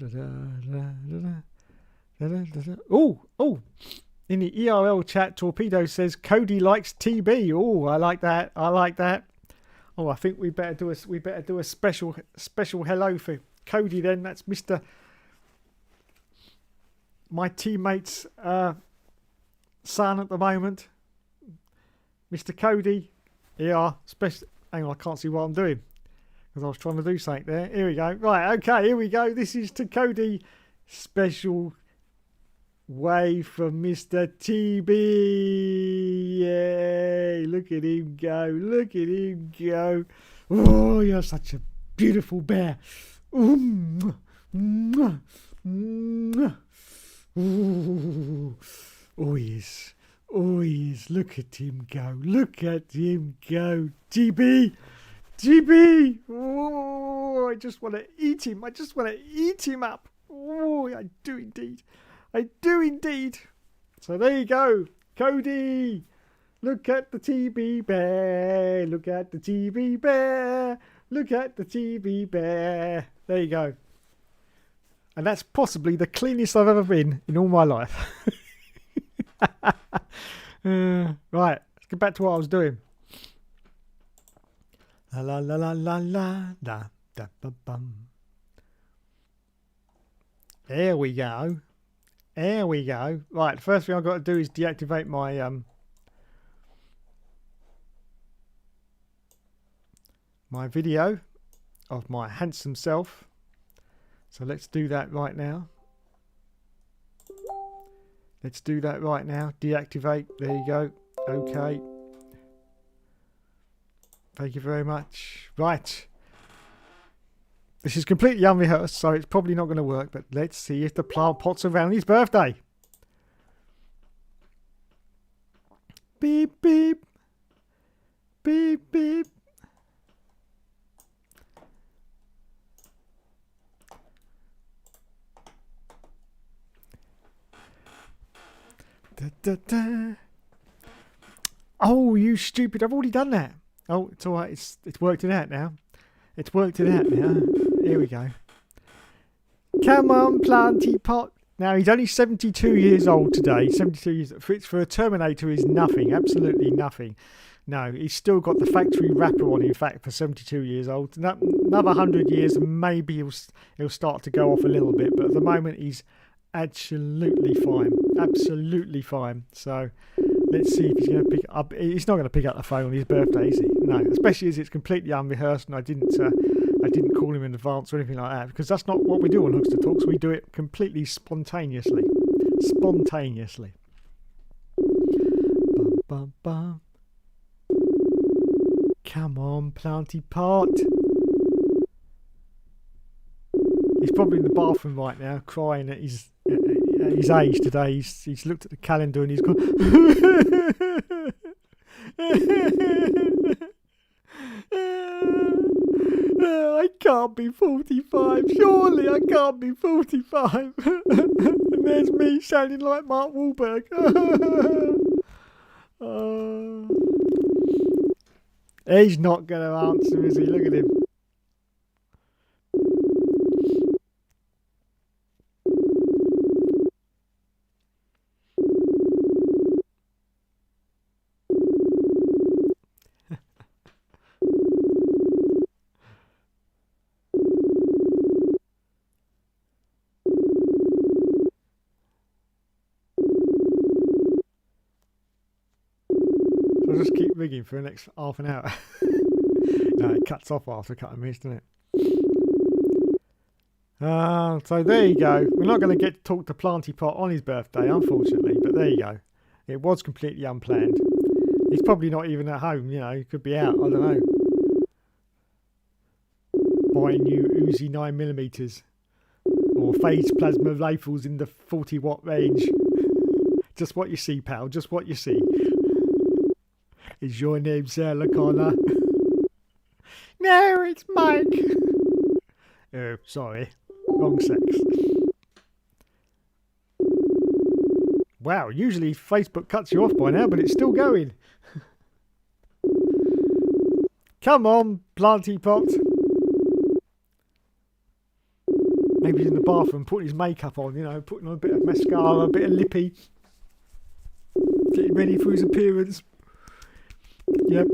In the ERL chat, Torpedo says Cody likes TB. Oh, I like that. Oh, I think we better do a special hello for Cody then. That's my teammate's son at the moment, Mr. Cody. Yeah, hang on, I can't see what I'm doing because I was trying to do something there. Here we go. Right, okay, here we go. This is to Cody. Special way from Mr. TB. Yay! Look at him go. Oh, you're such a beautiful bear. Ooh. Oh, he is. Look at him go. TB. Oh, I just want to eat him. Up. Oh, I do indeed. So there you go, Cody. Look at the TB bear. There you go. And that's possibly the cleanest I've ever been in all my life. Right, let's get back to what I was doing. La la la la la la da ba bum. There we go. Right, the first thing I've got to do is deactivate my my video of my handsome self. So let's do that right now. Deactivate. There you go. Okay. Thank you very much. Right. This is completely unrehearsed, so it's probably not going to work, but let's see if the plant pot's around his birthday. Beep, beep. Beep, beep. Da, da, da. Oh, you stupid. I've already done that. Oh, it's all right. It's worked it out now. Here we go. Come on, Planty Pot. Now, he's only 72 years old today. 72 years. For a Terminator is nothing. Absolutely nothing. No, he's still got the factory wrapper on, in fact, for 72 years old. Another 100 years and maybe he'll start to go off a little bit. But at the moment, he's absolutely fine. So let's see if he's going to pick up. He's not going to pick up the phone on his birthday, is he? No, especially as it's completely unrehearsed and I didn't call him in advance or anything like that, because that's not what we do on Hookster Talks. We do it completely spontaneously. Bum, bum, bum. Come on, Planty Pot. He's probably in the bathroom right now, crying at his age today. He's looked at the calendar and he's gone. I can't be 45. Surely I can't be 45. And there's me sounding like Mark Wahlberg. He's not going to answer, is he? Look at him. just keep ringing for the next half an hour. No, it cuts off after a couple of minutes, doesn't it? So there you go. We're not going to get to talk to Planty Pot on his birthday, unfortunately, but there you go. It was completely unplanned. He's probably not even at home, you know, he could be out, I don't know. Buying new Uzi 9mm or phased plasma rifles in the 40-watt range. Just what you see, pal, just what you see. Is your name Sarah Connor? No, it's Mike. Oh, sorry. Wrong sex. Wow, usually Facebook cuts you off by now, but it's still going. Come on, Planty Pot. Maybe he's in the bathroom putting his makeup on, you know, putting on a bit of mascara, a bit of lippy. Getting ready for his appearance. Yep.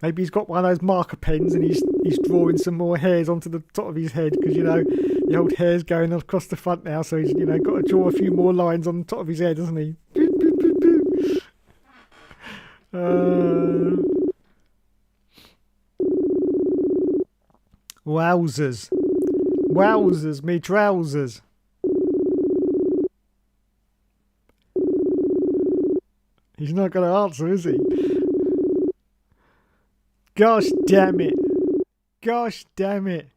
Maybe he's got one of those marker pens and he's drawing some more hairs onto the top of his head because, you know, the old hair's going across the front now, so he's, you know, got to draw a few more lines on the top of his head, hasn't he? Wowzers. Wowzers, me trousers. He's not going to answer, is he? Gosh damn it. Gosh damn it.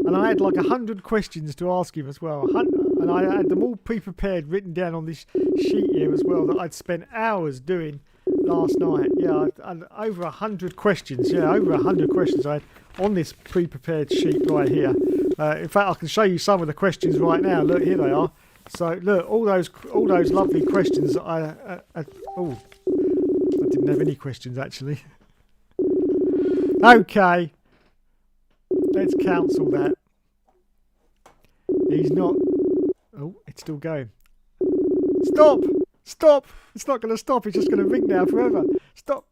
And I had like 100 questions to ask him as well. And I had them all pre-prepared, written down on this sheet here as well, that I'd spent hours doing last night. Yeah, and over 100 questions. Yeah, over 100 questions I had on this pre-prepared sheet right here. In fact, I can show you some of the questions right now. Look, here they are. So look, all those lovely questions that I didn't have any questions actually. Okay, let's cancel that. He's not. Oh, it's still going. Stop! Stop! It's not going to stop. It's just going to ring now forever. Stop!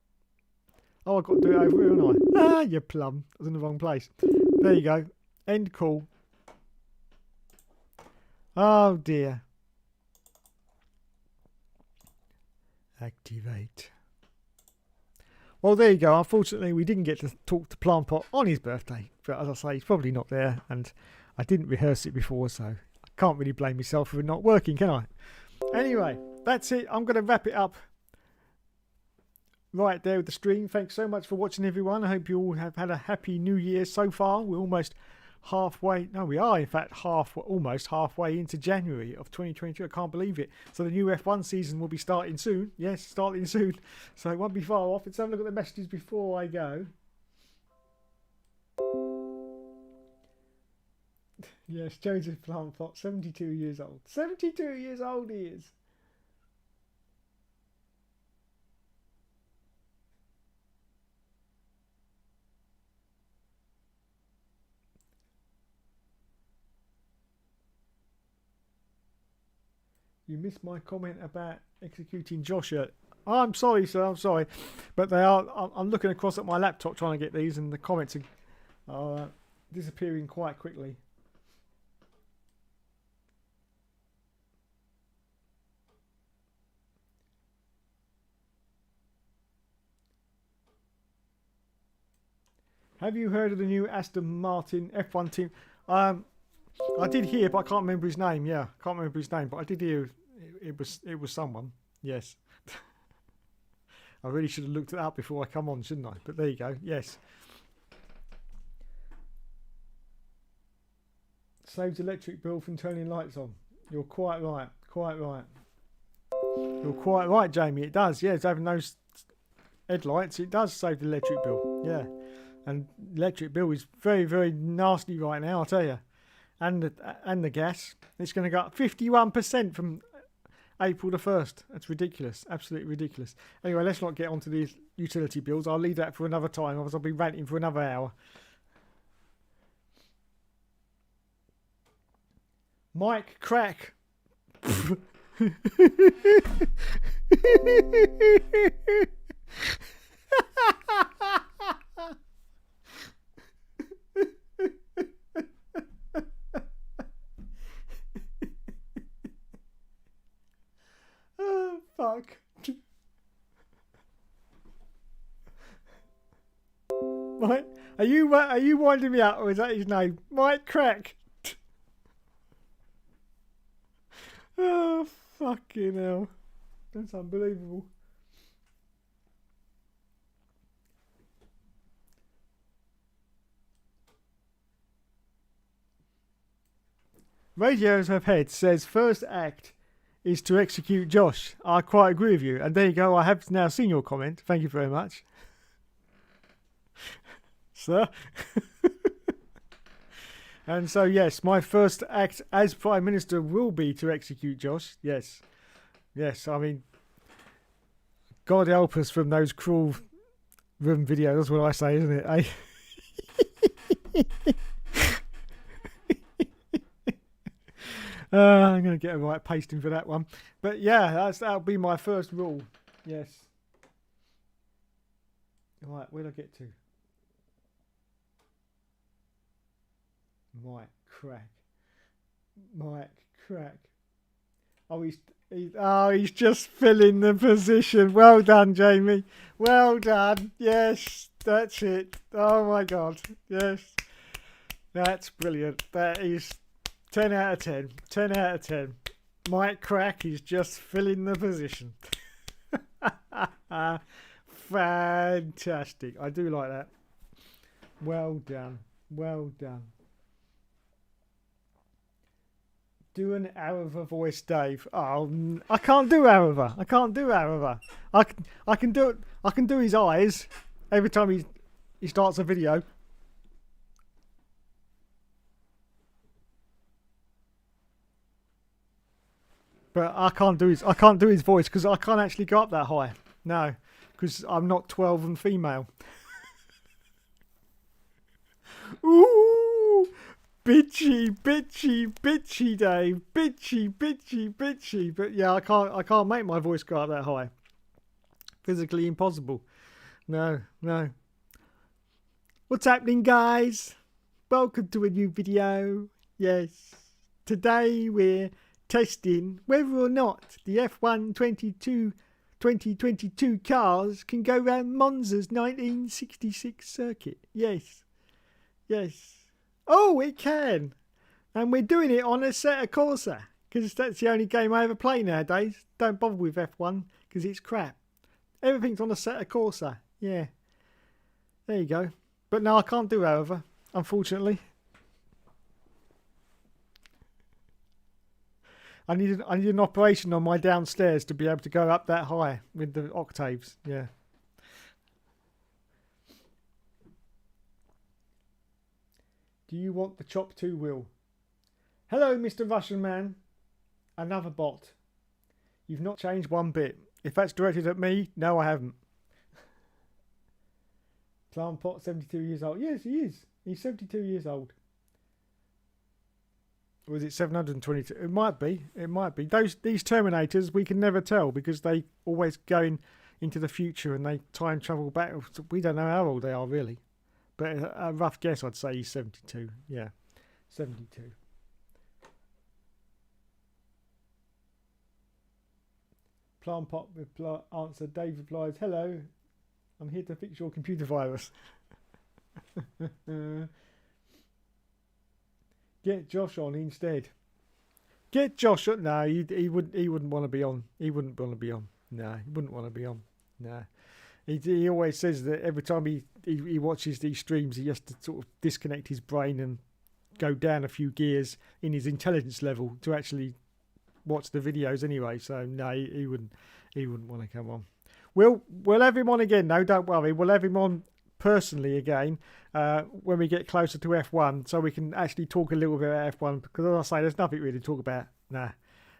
Oh, I've got to do it over here, haven't I? Ah, you plum. I was in the wrong place. There you go. End call. Oh dear. Activate. Well, there you go. Unfortunately, we didn't get to talk to Plant Pot on his birthday. But as I say, he's probably not there. And I didn't rehearse it before, so I can't really blame myself for it not working, can I? Anyway, that's it. I'm going to wrap it up right there with the stream. Thanks so much for watching, everyone. I hope you all have had a happy new year so far. We're almost halfway. No, we are in fact almost halfway into January of 2022. I can't believe it. So the new F1 season will be starting soon. Yes, starting soon. So it won't be far off. Let's have a look at the messages before I go. Yes, Joseph Plantpot, 72 years old. 72 years old he is. You missed my comment about executing Joshua. I'm sorry, sir. I'm sorry, but they are. I'm looking across at my laptop trying to get these, and the comments are disappearing quite quickly. Have you heard of the new Aston Martin F1 team? I did hear, but I can't remember his name. Yeah, can't remember his name, but I did hear it was someone. Yes. I really should have looked it up before I come on, shouldn't I? But there you go. Yes. Saves electric bill from turning lights on. You're quite right. Quite right. You're quite right, Jamie. It does. Yeah, it's having those headlights. It does save the electric bill. Yeah. And electric bill is very, very nasty right now, I'll tell you. And the gas, it's going to go up 51% from April the 1st. That's ridiculous. Absolutely ridiculous. Anyway, let's not get onto these utility bills. I'll leave that for another time, otherwise I'll be ranting for another hour. Mike Crack. Oh, fuck. Are you winding me up, or is that his name? Mike Crack. Oh, fucking hell. That's unbelievable. Radios Have Head says first act is to execute Josh. I quite agree with you. And there you go. I have now seen your comment. Thank you very much. Sir. And so, yes, my first act as Prime Minister will be to execute Josh. Yes. Yes, I mean, God help us from those cruel room videos. That's what I say, isn't it? I'm going to get a right pasting for that one. But yeah, that'll be my first rule. Yes. Right, where'd I get to? Mike Crack. Oh, he's just filling the position. Well done, Jamie. Well done. Yes, that's it. Oh my God. Yes, that's brilliant. That is 10 out of 10. 10 out of 10. Mike Crack is just filling the position. Fantastic. I do like that. Well done. Well done. Do an Arava voice, Dave. Oh, I can't do Arava. I can't do Arava. I can do it. I can do his eyes every time he starts a video. But I can't do his voice because I can't actually go up that high. No, because I'm not 12 and female. Ooh. Bitchy, Dave. Bitchy. But yeah, I can't make my voice go up that high. Physically impossible. No. What's happening, guys? Welcome to a new video. Yes. Today we're testing whether or not the F1 2022 cars can go round Monza's 1966 circuit. Yes. Oh, it can. And we're doing it on a Assetto Corsa, because that's the only game I ever play nowadays. Don't bother with F1, because it's crap. Everything's on a Assetto Corsa. Yeah. There you go. But no, I can't do Arava, unfortunately. I need an operation on my downstairs to be able to go up that high with the octaves. Yeah. Do you want the chop 2 wheel? Hello, Mr. Russian man. Another bot. You've not changed one bit. If that's directed at me, no, I haven't. Plant Pot, 72 years old. Yes, he is. He's 72 years old. Or is it 722? It might be. These Terminators, we can never tell because they always go into the future and they time travel back. We don't know how old they are really. But a rough guess, I'd say he's 72. Yeah, 72. Plant Pot answer. Dave replies, hello, I'm here to fix your computer virus. Get Josh on instead. Get Josh on. No, he wouldn't want to be on. He wouldn't want to be on. No, he wouldn't want to be on. No. He always says that every time he watches these streams, he has to sort of disconnect his brain and go down a few gears in his intelligence level to actually watch the videos anyway. So no, he wouldn't want to come on. We'll have him on again. No, don't worry. We'll have him on personally again when we get closer to F1, so we can actually talk a little bit about F1. Because as I say, there's nothing really to talk about. Nah,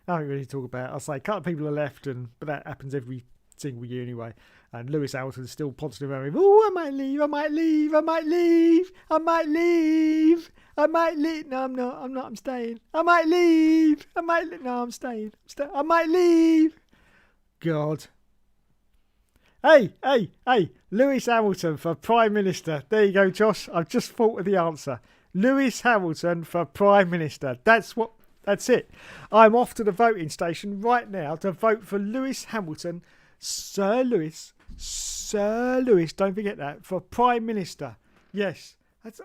nothing really to talk about. I say a couple of people are left, but that happens every single year anyway. And Lewis Hamilton's still positive about him. Oh, I might leave. No, I'm not. I'm staying. I might leave. No, I'm staying. I might leave. God. Hey. Lewis Hamilton for Prime Minister. There you go, Josh. I've just thought of the answer. Lewis Hamilton for Prime Minister. That's it. I'm off to the voting station right now to vote for Lewis Hamilton, Sir Lewis, don't forget that, for Prime Minister Yes. That's.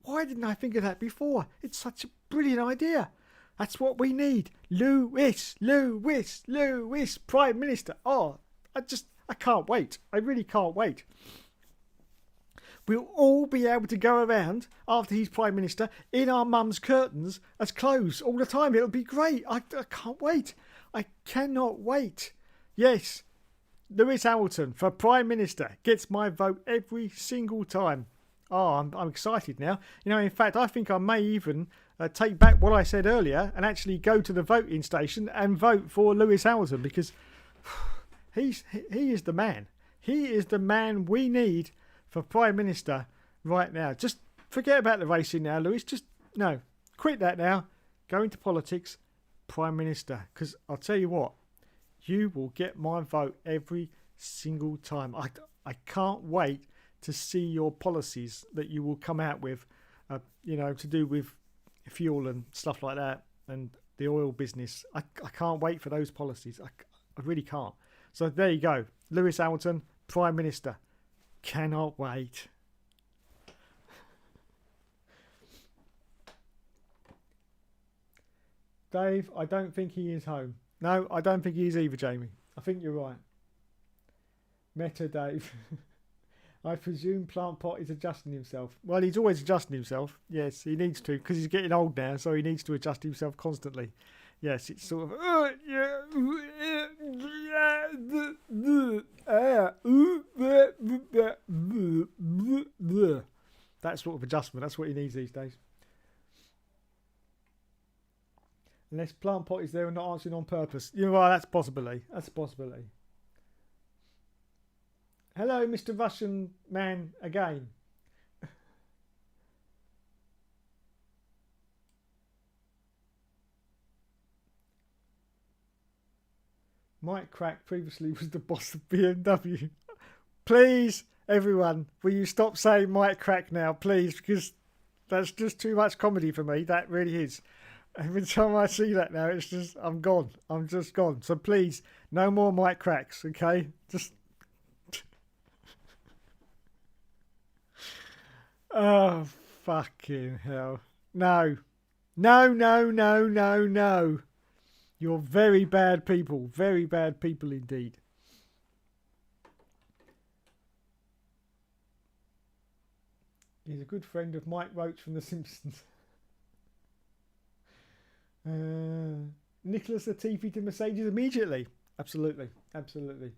Why didn't I think of that before? It's such a brilliant idea. That's what we need. Lewis, Lewis, Lewis, Prime Minister. Oh, I can't wait. I really can't wait. We'll all be able to go around after he's Prime Minister in our mum's curtains as clothes all the time. It'll be great. I can't wait. I cannot wait. Yes, Lewis Hamilton for Prime Minister gets my vote every single time. Oh, I'm excited now. You know, in fact, I think I may even take back what I said earlier and actually go to the voting station and vote for Lewis Hamilton, because he is the man. He is the man we need for Prime Minister right now. Just forget about the racing now, Lewis. Just, no, quit that now. Go into politics, Prime Minister. Because I'll tell you what, you will get my vote every single time. I can't wait to see your policies that you will come out with, to do with fuel and stuff like that, and the oil business. I can't wait for those policies. I really can't. So there you go. Lewis Hamilton, Prime Minister. Cannot wait. Dave, I don't think he is home. No, I don't think he is either, Jamie. I think you're right. Meta Dave. I presume Plant Pot is adjusting himself. Well, he's always adjusting himself. Yes, he needs to, because he's getting old now, so he needs to adjust himself constantly. Yes, it's sort of that sort of adjustment. That's what he needs these days. Unless Plant Pot is there and not answering on purpose. You know, well, that's a possibility. That's a possibility. Hello, Mr. Russian man again. Mike Crack previously was the boss of BMW. Please, everyone, will you stop saying Mike Crack now, please? Because that's just too much comedy for me. That really is. Every time I see that now, it's just, I'm gone. I'm just gone. So please, no more Mike Cracks, okay? Just... Oh, fucking hell. No. No, no, no, no, no. You're very bad people. Very bad people indeed. He's a good friend of Mike Roach from The Simpsons. Nicholas Latifi to Mercedes immediately. Absolutely. Absolutely.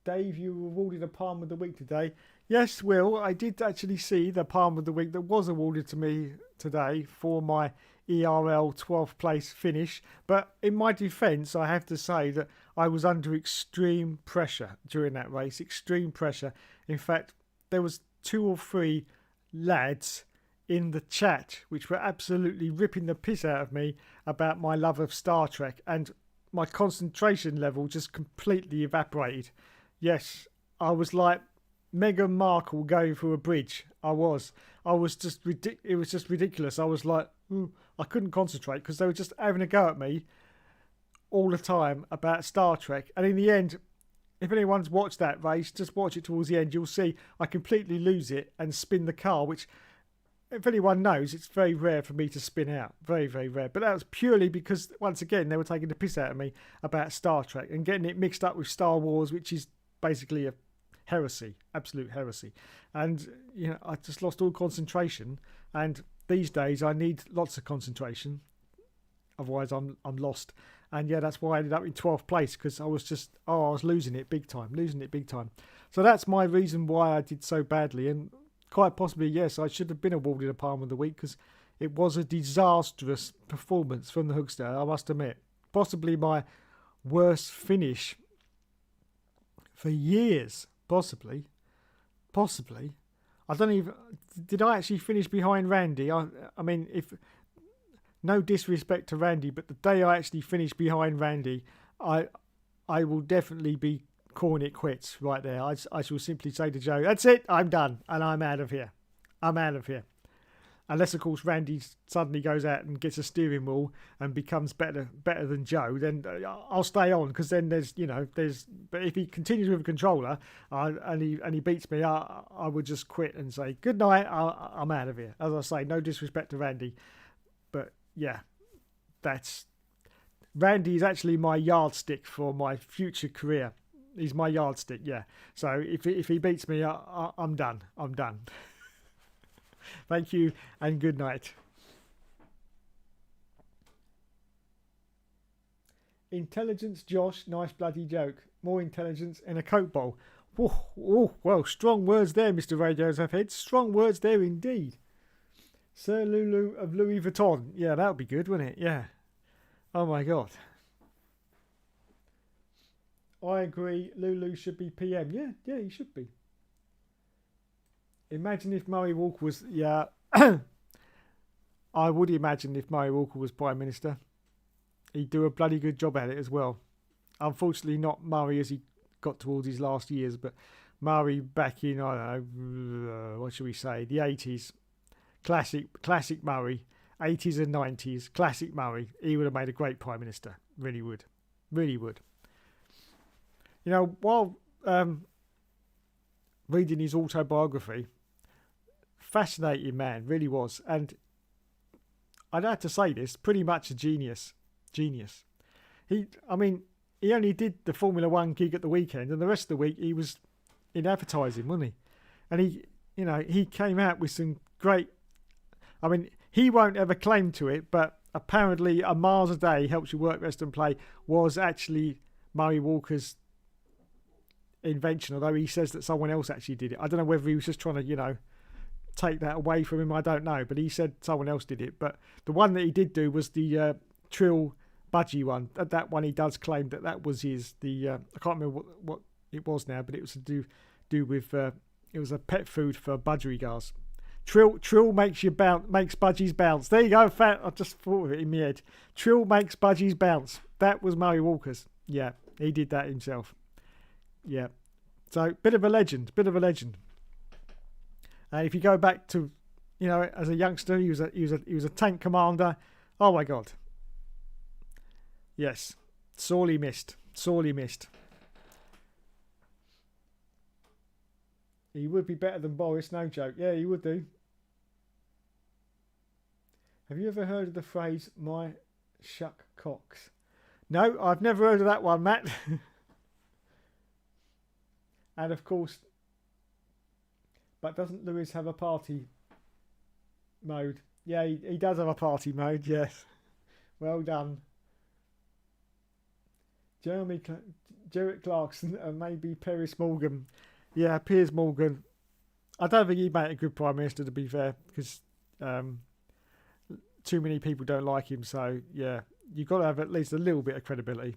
Dave, you were awarded a Palm of the Week today. Yes, Will, I did actually see the Palm of the Week that was awarded to me today for my ERL 12th place finish. But in my defence, I have to say that I was under extreme pressure during that race. Extreme pressure. In fact, there was 2 or 3 lads in the chat which were absolutely ripping the piss out of me about my love of Star Trek, and my concentration level just completely evaporated. Yes, I was like Meghan Markle going through a bridge. I was just it was just ridiculous. I was like, I couldn't concentrate because they were just having a go at me all the time about Star Trek. And in the end, if anyone's watched that race, just watch it towards the end. You'll see I completely lose it and spin the car, which, if anyone knows, it's very rare for me to spin out. Very, very rare. But that was purely because, once again, they were taking the piss out of me about Star Trek and getting it mixed up with Star Wars, which is basically a heresy, absolute heresy. And I just lost all concentration, and these days I need lots of concentration, otherwise I'm lost. And yeah, that's why I ended up in 12th place, because I was losing it big time. So that's my reason why I did so badly, and quite possibly, yes, I should have been awarded a Palm of the Week, because it was a disastrous performance from the Hookster, I must admit. Possibly my worst finish for years. Possibly. I don't even... Did I actually finish behind Randy? I mean, if... No disrespect to Randy, but the day I actually finish behind Randy, I will definitely be calling it quits right there. I shall simply say to Joe, that's it, I'm done, and I'm out of here. Unless, of course, Randy suddenly goes out and gets a steering wheel and becomes better than Joe, then I'll stay on, because then there's. But if he continues with a controller and he beats me, I would just quit and say good night. I'm out of here. As I say, no disrespect to Randy, but yeah, that's Randy is actually my yardstick for my future career. He's my yardstick, yeah. So if he beats me, I'm done. I'm done. Thank you and good night. Intelligence, Josh. Nice bloody joke. More intelligence in a Coke bowl. Well, strong words there, Mr. Radio's Head. Strong words there indeed. Sir Lulu of Louis Vuitton. Yeah, that would be good, wouldn't it? Yeah. Oh my God. I agree. Lulu should be PM. Yeah, he should be. Imagine if Murray Walker was. Yeah. I would imagine if Murray Walker was Prime Minister. He'd do a bloody good job at it as well. Unfortunately, not Murray as he got towards his last years, but Murray back in, I don't know, what should we say, the 80s. Classic Murray. 80s and 90s. Classic Murray. He would have made a great Prime Minister. Really would. Really would. You know, while reading his autobiography, fascinating man, really was. And I'd have to say this, pretty much a genius. He only did the Formula One gig at the weekend, and the rest of the week he was in advertising, wasn't he? And he came out with some great. I mean, he won't ever claim to it, but apparently a miles a day helps you work, rest, and play was actually Murray Walker's invention. Although he says that someone else actually did it. I don't know whether he was just trying to, take that away from him. I don't know, but he said someone else did it. But the one that he did do was the Trill Budgie one. That one he does claim that was his. I can't remember what it was now, but it was to do with it was a pet food for budgerigars. Trill makes budgies bounce. There you go. I just thought of it in my head. Trill makes budgies bounce. That was Murray Walker's. Yeah, he did that himself. Yeah, so bit of a legend. And if you go back to, as a youngster, he was a tank commander. Oh my God. Yes, sorely missed. He would be better than Boris, no joke. Yeah, he would do. Have you ever heard of the phrase "my shuck cocks"? No, I've never heard of that one, Matt. And of course, but doesn't Lewis have a party mode? Yeah, he does have a party mode, yes. Well done. Gerrit Clarkson and maybe Piers Morgan. Yeah, Piers Morgan. I don't think he'd make a good Prime Minister, to be fair, because too many people don't like him. So, yeah, you've got to have at least a little bit of credibility.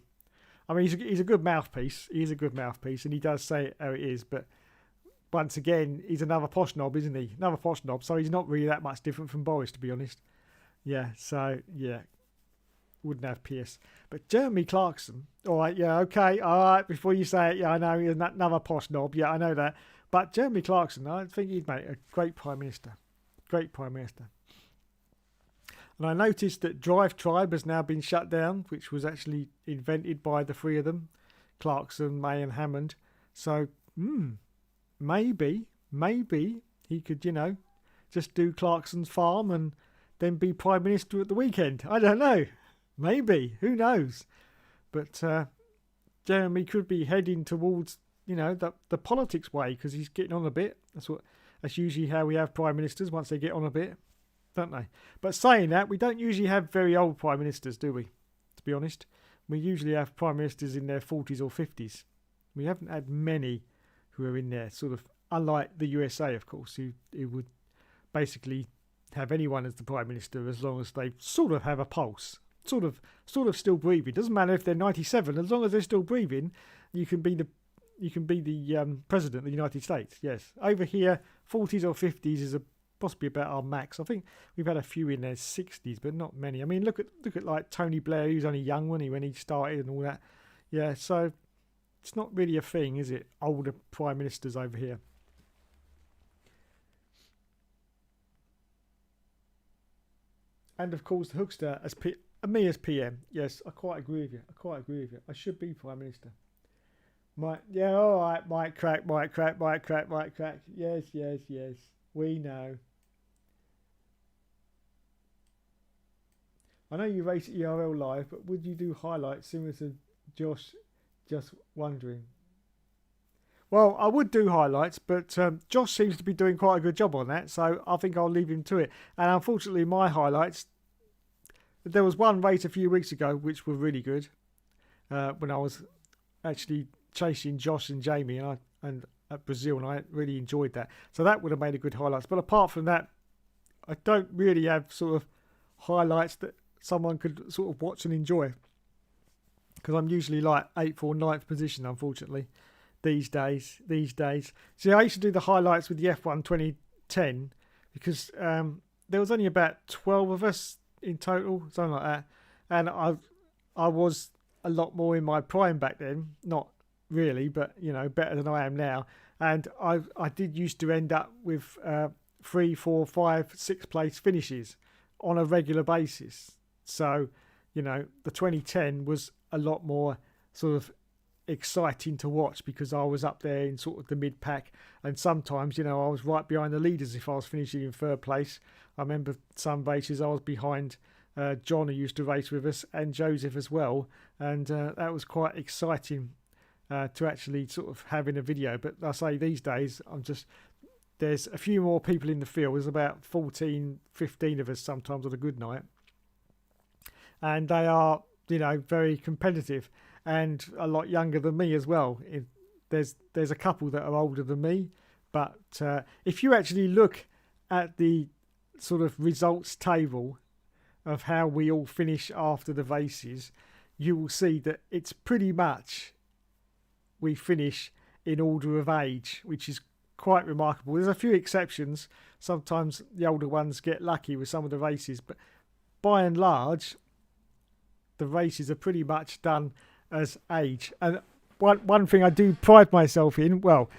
I mean, he's a good mouthpiece. He's a good mouthpiece, and he does say it how it is. But once again, he's another posh knob, isn't he? Another posh knob. So he's not really that much different from Boris, to be honest. Yeah, so, yeah. Wouldn't have Pierce. But Jeremy Clarkson, all right, yeah, okay, all right, before you say it, yeah, I know he's another posh knob, yeah, I know that. But Jeremy Clarkson, I think he'd make a great Prime Minister. Great Prime Minister. And I noticed that Drive Tribe has now been shut down, which was actually invented by the three of them, Clarkson, May and Hammond. So, maybe he could, just do Clarkson's farm and then be Prime Minister at the weekend. I don't know. Maybe. Who knows? But Jeremy could be heading towards, the politics way, because he's getting on a bit. That's usually how we have Prime Ministers, once they get on a bit, don't they? But saying that, we don't usually have very old Prime Ministers, do we? To be honest. We usually have Prime Ministers in their 40s or 50s. We haven't had many who are in there, sort of, unlike the USA, of course, who would basically have anyone as the Prime Minister as long as they sort of have a pulse. Sort of still breathing. Doesn't matter if they're 97, as long as they're still breathing, you can be the president of the United States. Yes, over here, 40s or 50s is possibly about our max. I think we've had a few in their 60s, but not many. I mean, look at like Tony Blair, who's only young, wasn't he, when he started and all that. Yeah, so it's not really a thing, is it? Older prime ministers over here. And of course, the Hookster as me as PM. Yes, I quite agree with you. I should be Prime Minister. Yeah, all right. Might crack. Yes. We know. I know you race ERL live, but would you do highlights similar to Josh? Just wondering. Well, I would do highlights, but Josh seems to be doing quite a good job on that, so I think I'll leave him to it. And unfortunately, my highlights, there was one race a few weeks ago which were really good when I was actually chasing Josh and Jamie and at Brazil, and I really enjoyed that. So that would have made a good highlights. But apart from that, I don't really have sort of highlights that someone could sort of watch and enjoy, because I'm usually like 8th or 9th position, unfortunately. These days. See, I used to do the highlights with the F1 2010 because there was only about 12 of us in total, something like that. And I was a lot more in my prime back then. Not really, but, you know, better than I am now. And I did used to end up with 3, 4, 5, 6 place finishes on a regular basis. So, you know, the 2010 was a lot more sort of exciting to watch because I was up there in sort of the mid pack, and sometimes, you know, I was right behind the leaders if I was finishing in 3rd place. I remember some races I was behind John, who used to race with us, and Joseph as well, and that was quite exciting to actually sort of have in a video. But I say these days there's a few more people in the field. There's about 14, 15 of us sometimes on a good night, and they are, you know, very competitive and a lot younger than me as well. There's a couple that are older than me, but if you actually look at the sort of results table of how we all finish after the races, you will see that it's pretty much we finish in order of age, which is quite remarkable. There's a few exceptions. Sometimes the older ones get lucky with some of the races, but by and large, the races are pretty much done as age. And one thing I do pride myself in, well,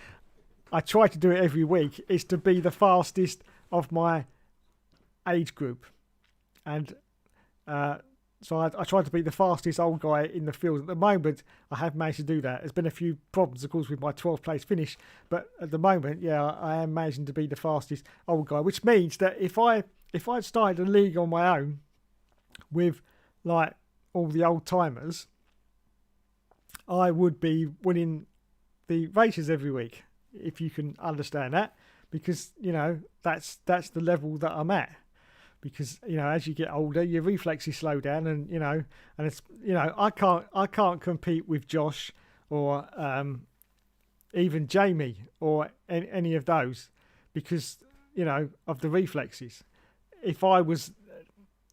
I try to do it every week, is to be the fastest of my age group. And so I try to be the fastest old guy in the field. At the moment, I have managed to do that. There's been a few problems, of course, with my 12th place finish, but at the moment, yeah, I am managing to be the fastest old guy, which means that if I'd started a league on my own with like all the old timers, I would be winning the races every week, if you can understand that, because, you know, that's the level that I'm at. Because, you know, as you get older, your reflexes slow down, and, you know, and it's, you know, I can't compete with Josh or even Jamie or any of those because, you know, of the reflexes. If I was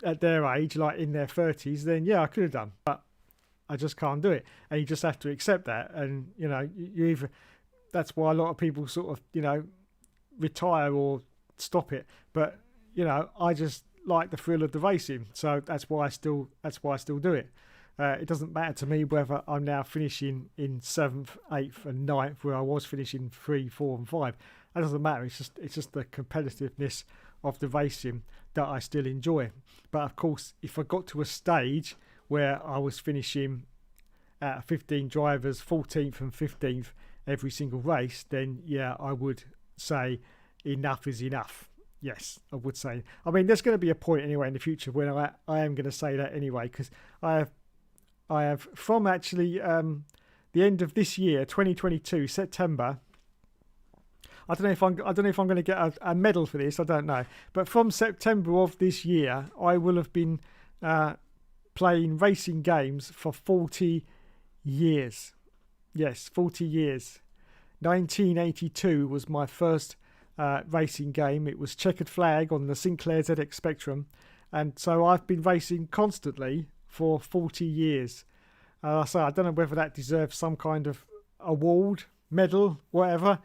at their age, like in their 30s, then yeah, I could have done, but I just can't do it, and you just have to accept that. And, you know, you either, that's why a lot of people sort of, you know, retire or stop it. But, you know, I just like the thrill of the racing, so that's why I still do it. It doesn't matter to me whether I'm now finishing in 7th, 8th, and 9th, where I was finishing 3, 4, and 5. That doesn't matter. It's just the competitiveness of the racing that I still enjoy. But of course, if I got to a stage where I was finishing out of 15 drivers, 14th and 15th every single race, then yeah, I would say enough is enough. Yes, I would say. I mean, there's going to be a point anyway in the future when I am going to say that anyway, because I have from actually the end of this year, 2022, September. I don't know if I'm going to get a medal for this. I don't know, but from September of this year, I will have been playing racing games for 40 years. Yes, 40 years. 1982 was my first racing game. It was checkered flag on the Sinclair ZX Spectrum, and so I've been racing constantly for 40 years. So I don't know whether that deserves some kind of award, medal, whatever.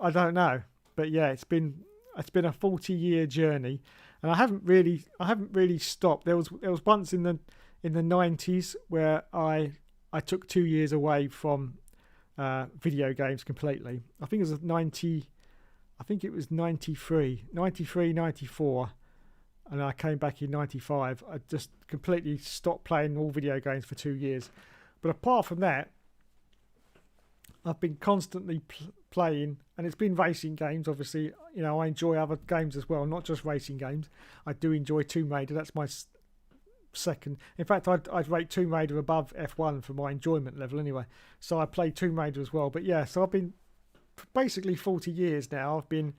I don't know, but yeah, it's been a 40-year journey, and I haven't really stopped. There was once in the 90s where I took 2 years away from video games completely. I think it was 93, 94. and I came back in '95. I just completely stopped playing all video games for 2 years. But apart from that, I've been constantly playing, and it's been racing games. Obviously, you know, I enjoy other games as well, not just racing games. I do enjoy Tomb Raider. That's my second. In fact, I'd rate Tomb Raider above F1 for my enjoyment level anyway. So I play Tomb Raider as well. But yeah, so I've been basically 40 years now. I've been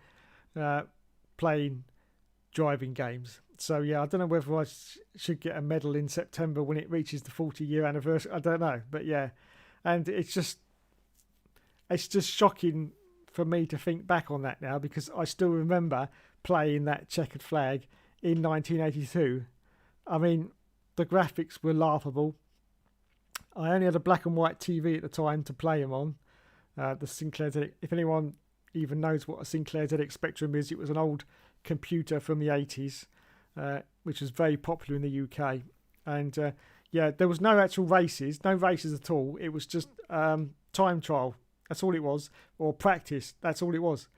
playing driving games. So yeah, I don't know whether I should get a medal in September when it reaches the 40-year anniversary. I don't know, but yeah, and it's just shocking for me to think back on that now, because I still remember playing that checkered flag in 1982. I mean, the graphics were laughable. I only had a black and white TV at the time to play them on. The Sinclair ZX. If anyone even knows what a Sinclair ZX Spectrum is, it was an old computer from the 80s, which was very popular in the UK. And yeah, there was no actual races, no races at all. It was just time trial. That's all it was, or practice. That's all it was.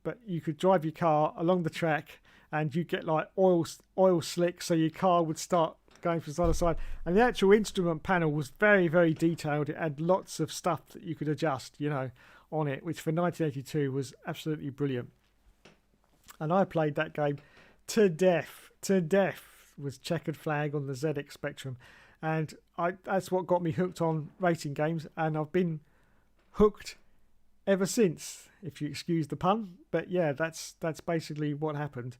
But you could drive your car along the track, and you get like oil slick, so your car would start going from side to side. And the actual instrument panel was very, very detailed. It had lots of stuff that you could adjust, you know, on it, which for 1982 was absolutely brilliant. And I played that game to death. To death was checkered flag on the ZX Spectrum, and that's what got me hooked on racing games, and I've been hooked ever since, if you excuse the pun. But yeah, that's basically what happened.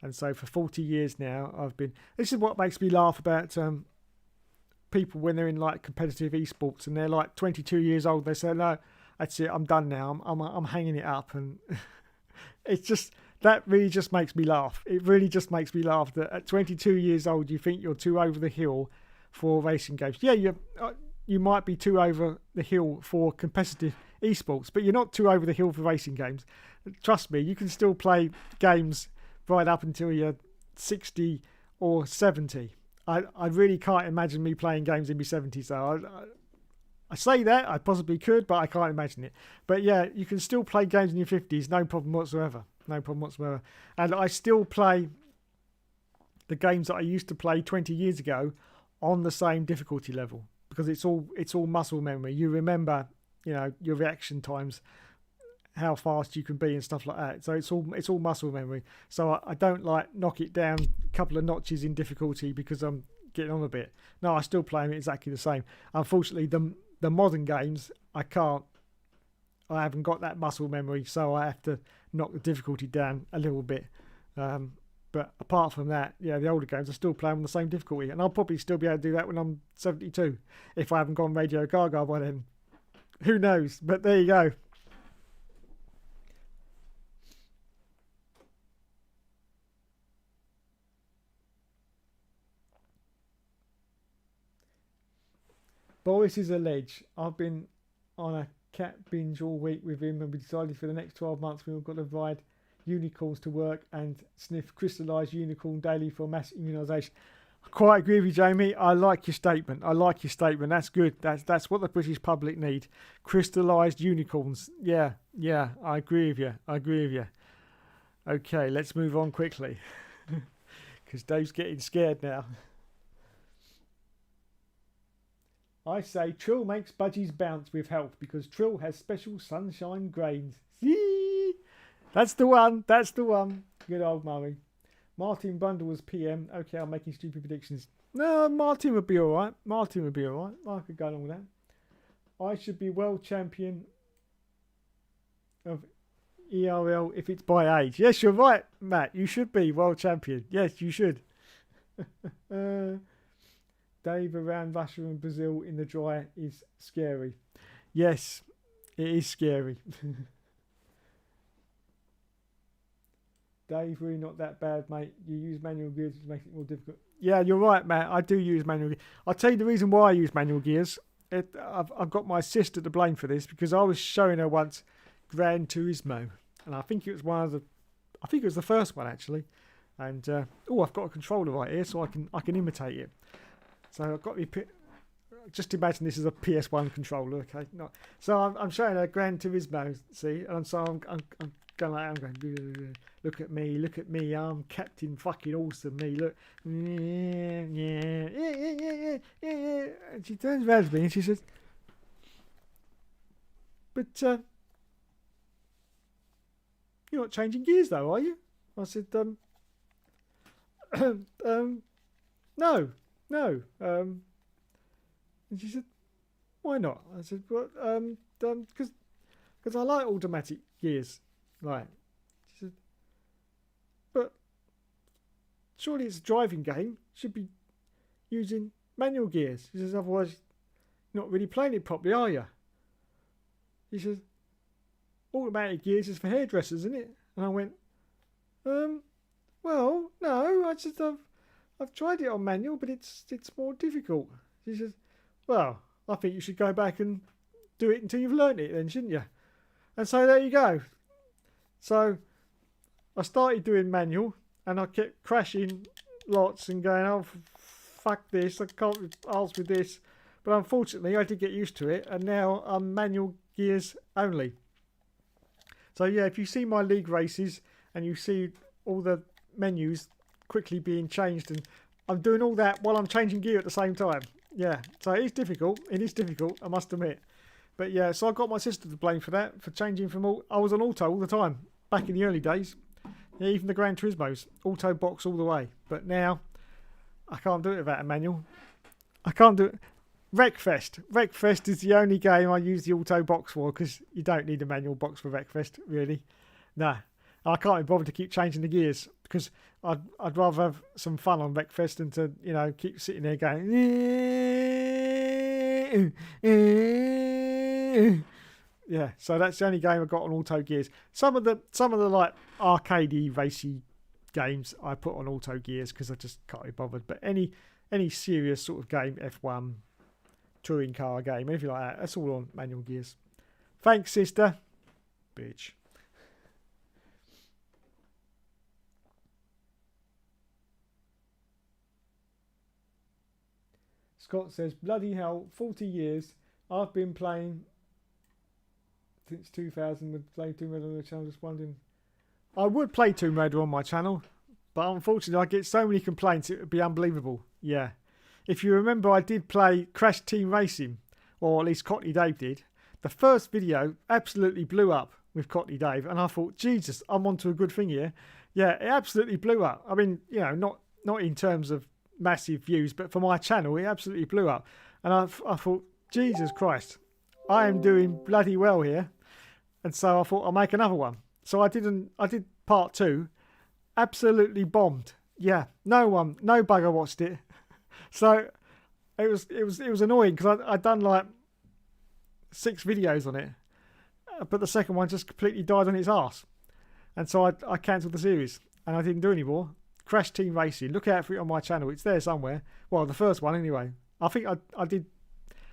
And so for 40 years now, I've been. This is what makes me laugh about people when they're in like competitive esports and they're like 22 years old. They say, "No, that's it. I'm done now. I'm hanging it up." And it's just, that really just makes me laugh. It really just makes me laugh that at 22 years old you think you're too over the hill for racing games. Yeah, you might be too over the hill for competitive esports, but you're not too over the hill for racing games. Trust me, you can still play games right up until you're 60 or 70. I really can't imagine me playing games in my 70s. So I say that, I possibly could, but I can't imagine it. But yeah, you can still play games in your 50s, no problem whatsoever. No problem whatsoever. And I still play the games that I used to play 20 years ago on the same difficulty level, because it's all muscle memory. You remember, you know, your reaction times, how fast you can be and stuff like that. So it's all muscle memory. So I don't like knock it down a couple of notches in difficulty because I'm getting on a bit. No, I still play them exactly the same. Unfortunately, the modern games, I haven't got that muscle memory, so I have to knock the difficulty down a little bit. But apart from that, yeah, the older games I still play on the same difficulty, and I'll probably still be able to do that when I'm 72 if I haven't gone Radio Gaga by then. Who knows? But there you go. Boris is a ledge. I've been on a cat binge all week with him, and we decided for the next 12 months we've got to ride unicorns to work and sniff crystallised unicorn daily for mass immunisation. I quite agree with you, Jamie. I like your statement. That's good. That's what the British public need. Crystallised unicorns. Yeah, I agree with you. Okay, let's move on quickly because Dave's getting scared now. I say Trill makes budgies bounce with health because Trill has special sunshine grains. See? That's the one. Good old Murray. Martin Bundle was PM. Okay, I'm making stupid predictions. No, Martin would be alright. I could go along with that. I should be world champion of ERL if it's by age. Yes, you're right, Matt. You should be world champion. Yes, you should. Dave around Russia and Brazil in the dry is scary. Yes, it is scary. Dave, really not that bad, mate. You use manual gears, which makes it more difficult. Yeah, you're right, Matt. I do use manual gears. I'll tell you the reason why I use manual gears. I've got my sister to blame for this because I was showing her once Gran Turismo, and I think it was the first one actually. And I've got a controller right here, so I can imitate it. So I've got just imagine this is a PS1 controller, okay? So I'm showing her Gran Turismo, see, and so I'm going like that. I'm going, look at me, I'm Captain fucking Awesome, me, look. Yeah. And she turns around to me and she says, but you're not changing gears though, are you? I said, no. And she said, why not? I said, well, because I like automatic gears. Right. She said, but surely it's a driving game. Should be using manual gears. She says, otherwise you're not really playing it properly, are you? She says, automatic gears is for hairdressers, isn't it? And I went, well, no. I said, I've tried it on manual, but it's more difficult. She says, well, I think you should go back and do it until you've learnt it then, shouldn't you? And so there you go. So I started doing manual and I kept crashing lots and going, oh, fuck this, I can't be arsed with this. But unfortunately, I did get used to it and now I'm manual gears only. So yeah, if you see my league races and you see all the menus quickly being changed, and I'm doing all that while I'm changing gear at the same time. Yeah, so it is difficult, I must admit. But yeah, so I got my sister to blame for that, for changing from I was on auto all the time, back in the early days. Yeah, even the Gran Turismos, auto box all the way. But now, I can't do it without a manual. I can't do it. Wreckfest is the only game I use the auto box for, because you don't need a manual box for Wreckfest, really. No, I can't be bothered to keep changing the gears, because I'd rather have some fun on Wreckfest than to, you know, keep sitting there going. Yeah, so that's the only game I got on auto gears. Some of the like arcadey racy games I put on auto gears because I just can't be bothered. But any serious sort of game, F1, touring car game, anything like that, that's all on manual gears. Thanks, sister. Bitch. Scott says, bloody hell, 40 years. I've been playing since 2000 with Play Tomb Raider on the channel. Just wondering. I would play Tomb Raider on my channel, but unfortunately I get so many complaints it would be unbelievable. Yeah. If you remember, I did play Crash Team Racing, or at least Cockney Dave did. The first video absolutely blew up with Cockney Dave, and I thought, Jesus, I'm onto a good thing here. Yeah, it absolutely blew up. I mean, you know, not in terms of massive views, but for my channel it absolutely blew up, and I thought, Jesus Christ, I am doing bloody well here. And so I thought I'll make another one. So I did part 2, absolutely bombed. Yeah, no bugger watched it. So it was annoying because I'd done like 6 videos on it, but the second one just completely died on its arse, and so I cancelled the series and I didn't do any more. Crash Team Racing, look out for it on my channel. It's there somewhere. Well, the first one anyway. I think I did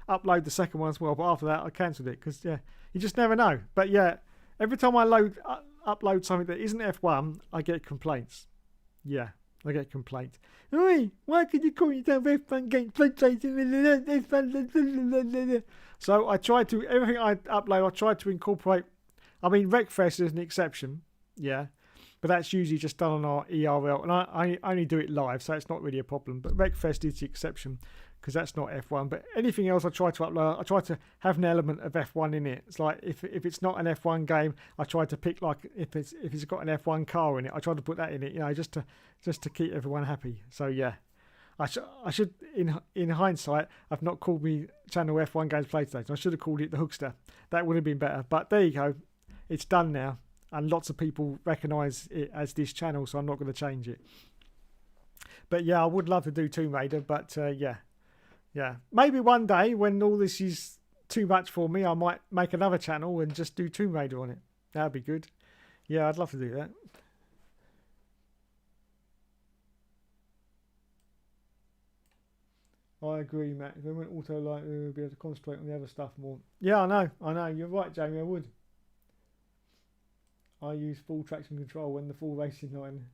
upload the second one as well, but after that I cancelled it because yeah, you just never know. But yeah, every time I upload something that isn't F1, I get complaints. Yeah, I get complaints. Oi, why could you call yourself F1 game? So I tried to, everything I upload, I tried to incorporate. I mean, Wreckfest is an exception, yeah, but that's usually just done on our ERL, and I only do it live, so it's not really a problem. But Wreckfest is the exception, because that's not F1. But anything else I try to upload, I try to have an element of F1 in it. It's like if it's not an F1 game, I try to pick like if it's got an F1 car in it, I try to put that in it, you know, just to keep everyone happy. So yeah, I should in hindsight, I've not called me channel F1 Games PlayStation. I should have called it the Hookster. That would have been better. But there you go, it's done now, and lots of people recognise it as this channel, so I'm not going to change it. But yeah, I would love to do Tomb Raider, but yeah, maybe one day when all this is too much for me, I might make another channel and just do Tomb Raider on it. That'd be good. Yeah, I'd love to do that. I agree, Matt. If I went auto light, we would be able to concentrate on the other stuff more. Yeah, I know. You're right, Jamie. I would. I use full traction control when the full racing line.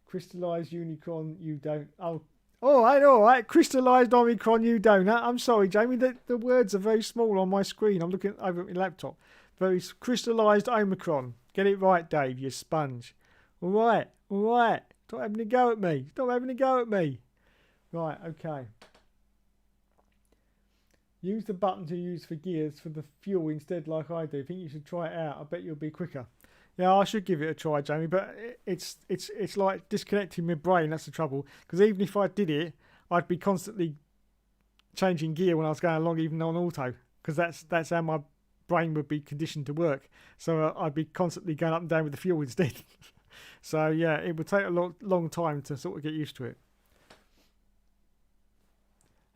Crystallized Unicron, you don't. Oh. All right. Crystallised Omicron, you donut. I'm sorry, Jamie. The words are very small on my screen. I'm looking over at my laptop. Very crystallised Omicron. Get it right, Dave, you sponge. All right, all right. Stop having a go at me. Stop having a go at me. Right, okay. Use the button to use for gears for the fuel instead like I do. Think you should try it out. I bet you'll be quicker. Yeah, I should give it a try, Jamie, but it's like disconnecting my brain. That's the trouble. Because even if I did it, I'd be constantly changing gear when I was going along, even on auto. Because that's how my brain would be conditioned to work. So I'd be constantly going up and down with the fuel instead. So yeah, it would take a long time to sort of get used to it.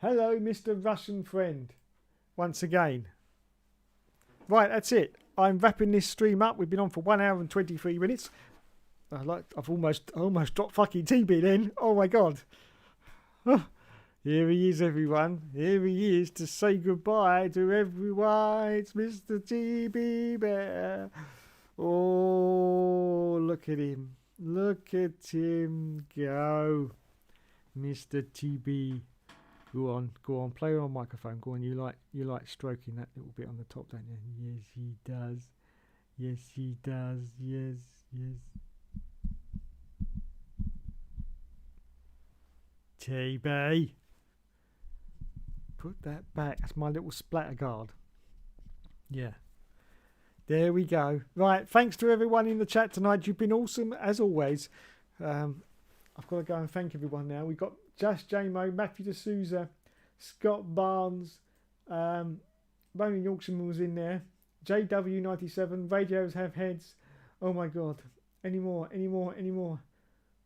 Hello, Mr. Russian friend. Once again. Right, that's it. I'm wrapping this stream up. We've been on for 1 hour and 23 minutes. I've almost dropped fucking TB then. Oh my god. Here he is, everyone. Here he is to say goodbye to everyone. It's Mr. TB Bear. Oh, look at him. Look at him go. Mr. TB. Go on, play on microphone. Go on, you like stroking that little bit on the top, don't you? Yes, he does. Yes, he does. Yes, yes. TB. Put that back. That's my little splatter guard. Yeah. There we go. Right, thanks to everyone in the chat tonight. You've been awesome, as always. I've got to go and thank everyone now. We've got Just J-Mo, Matthew D'Souza, Scott Barnes, Ronan Yorkshireman was in there, JW97, Radios Have Heads. Oh my god. Any more?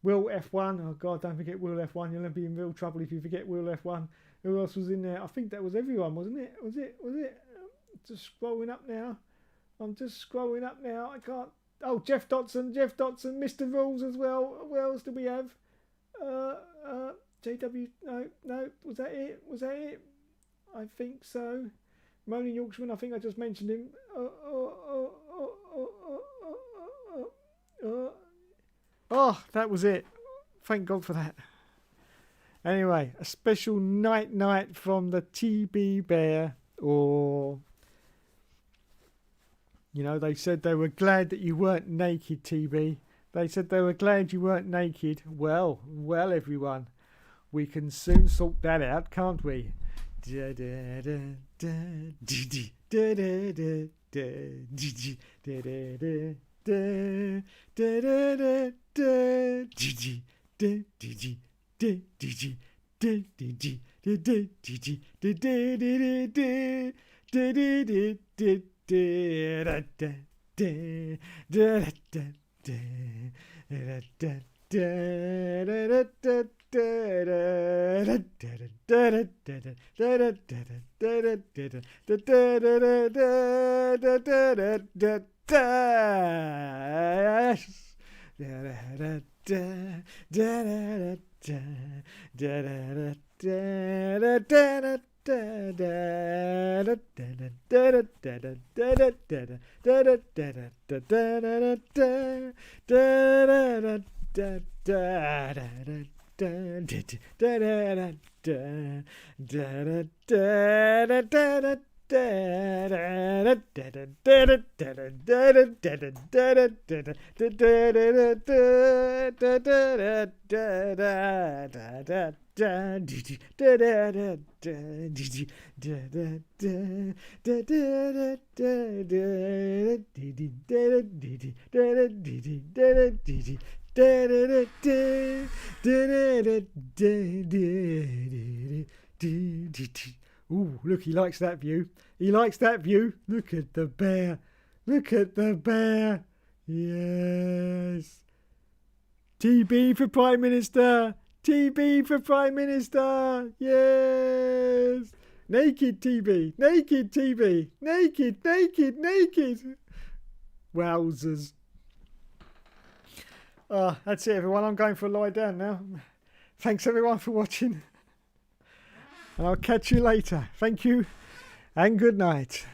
Will F1. Oh god, don't forget Will F1. You'll be in real trouble if you forget Will F1. Who else was in there? I think that was everyone, wasn't it? Was it? Just scrolling up now. I'm just scrolling up now. I can't. Oh, Jeff Dotson, Mr. Rules as well. What else do we have? JW, no, was that it? I think so. Ronan Yorkshireman, I think I just mentioned him. Oh, that was it. Thank God for that. Anyway, a special night from the TB Bear. Or, you know, they said they were glad that you weren't naked, TB. They said they were glad you weren't naked. Well, everyone. We can soon sort that out, can't we? Ooh, look, he likes that view. He likes that view. Look at the bear. Look at the bear. Yes. TB for Prime Minister. TB for Prime Minister. Yes. Naked TB. Naked TB. Naked, naked, naked. Wowzers. That's it, everyone. I'm going for a lie down now. Thanks, everyone, for watching. And I'll catch you later. Thank you and good night.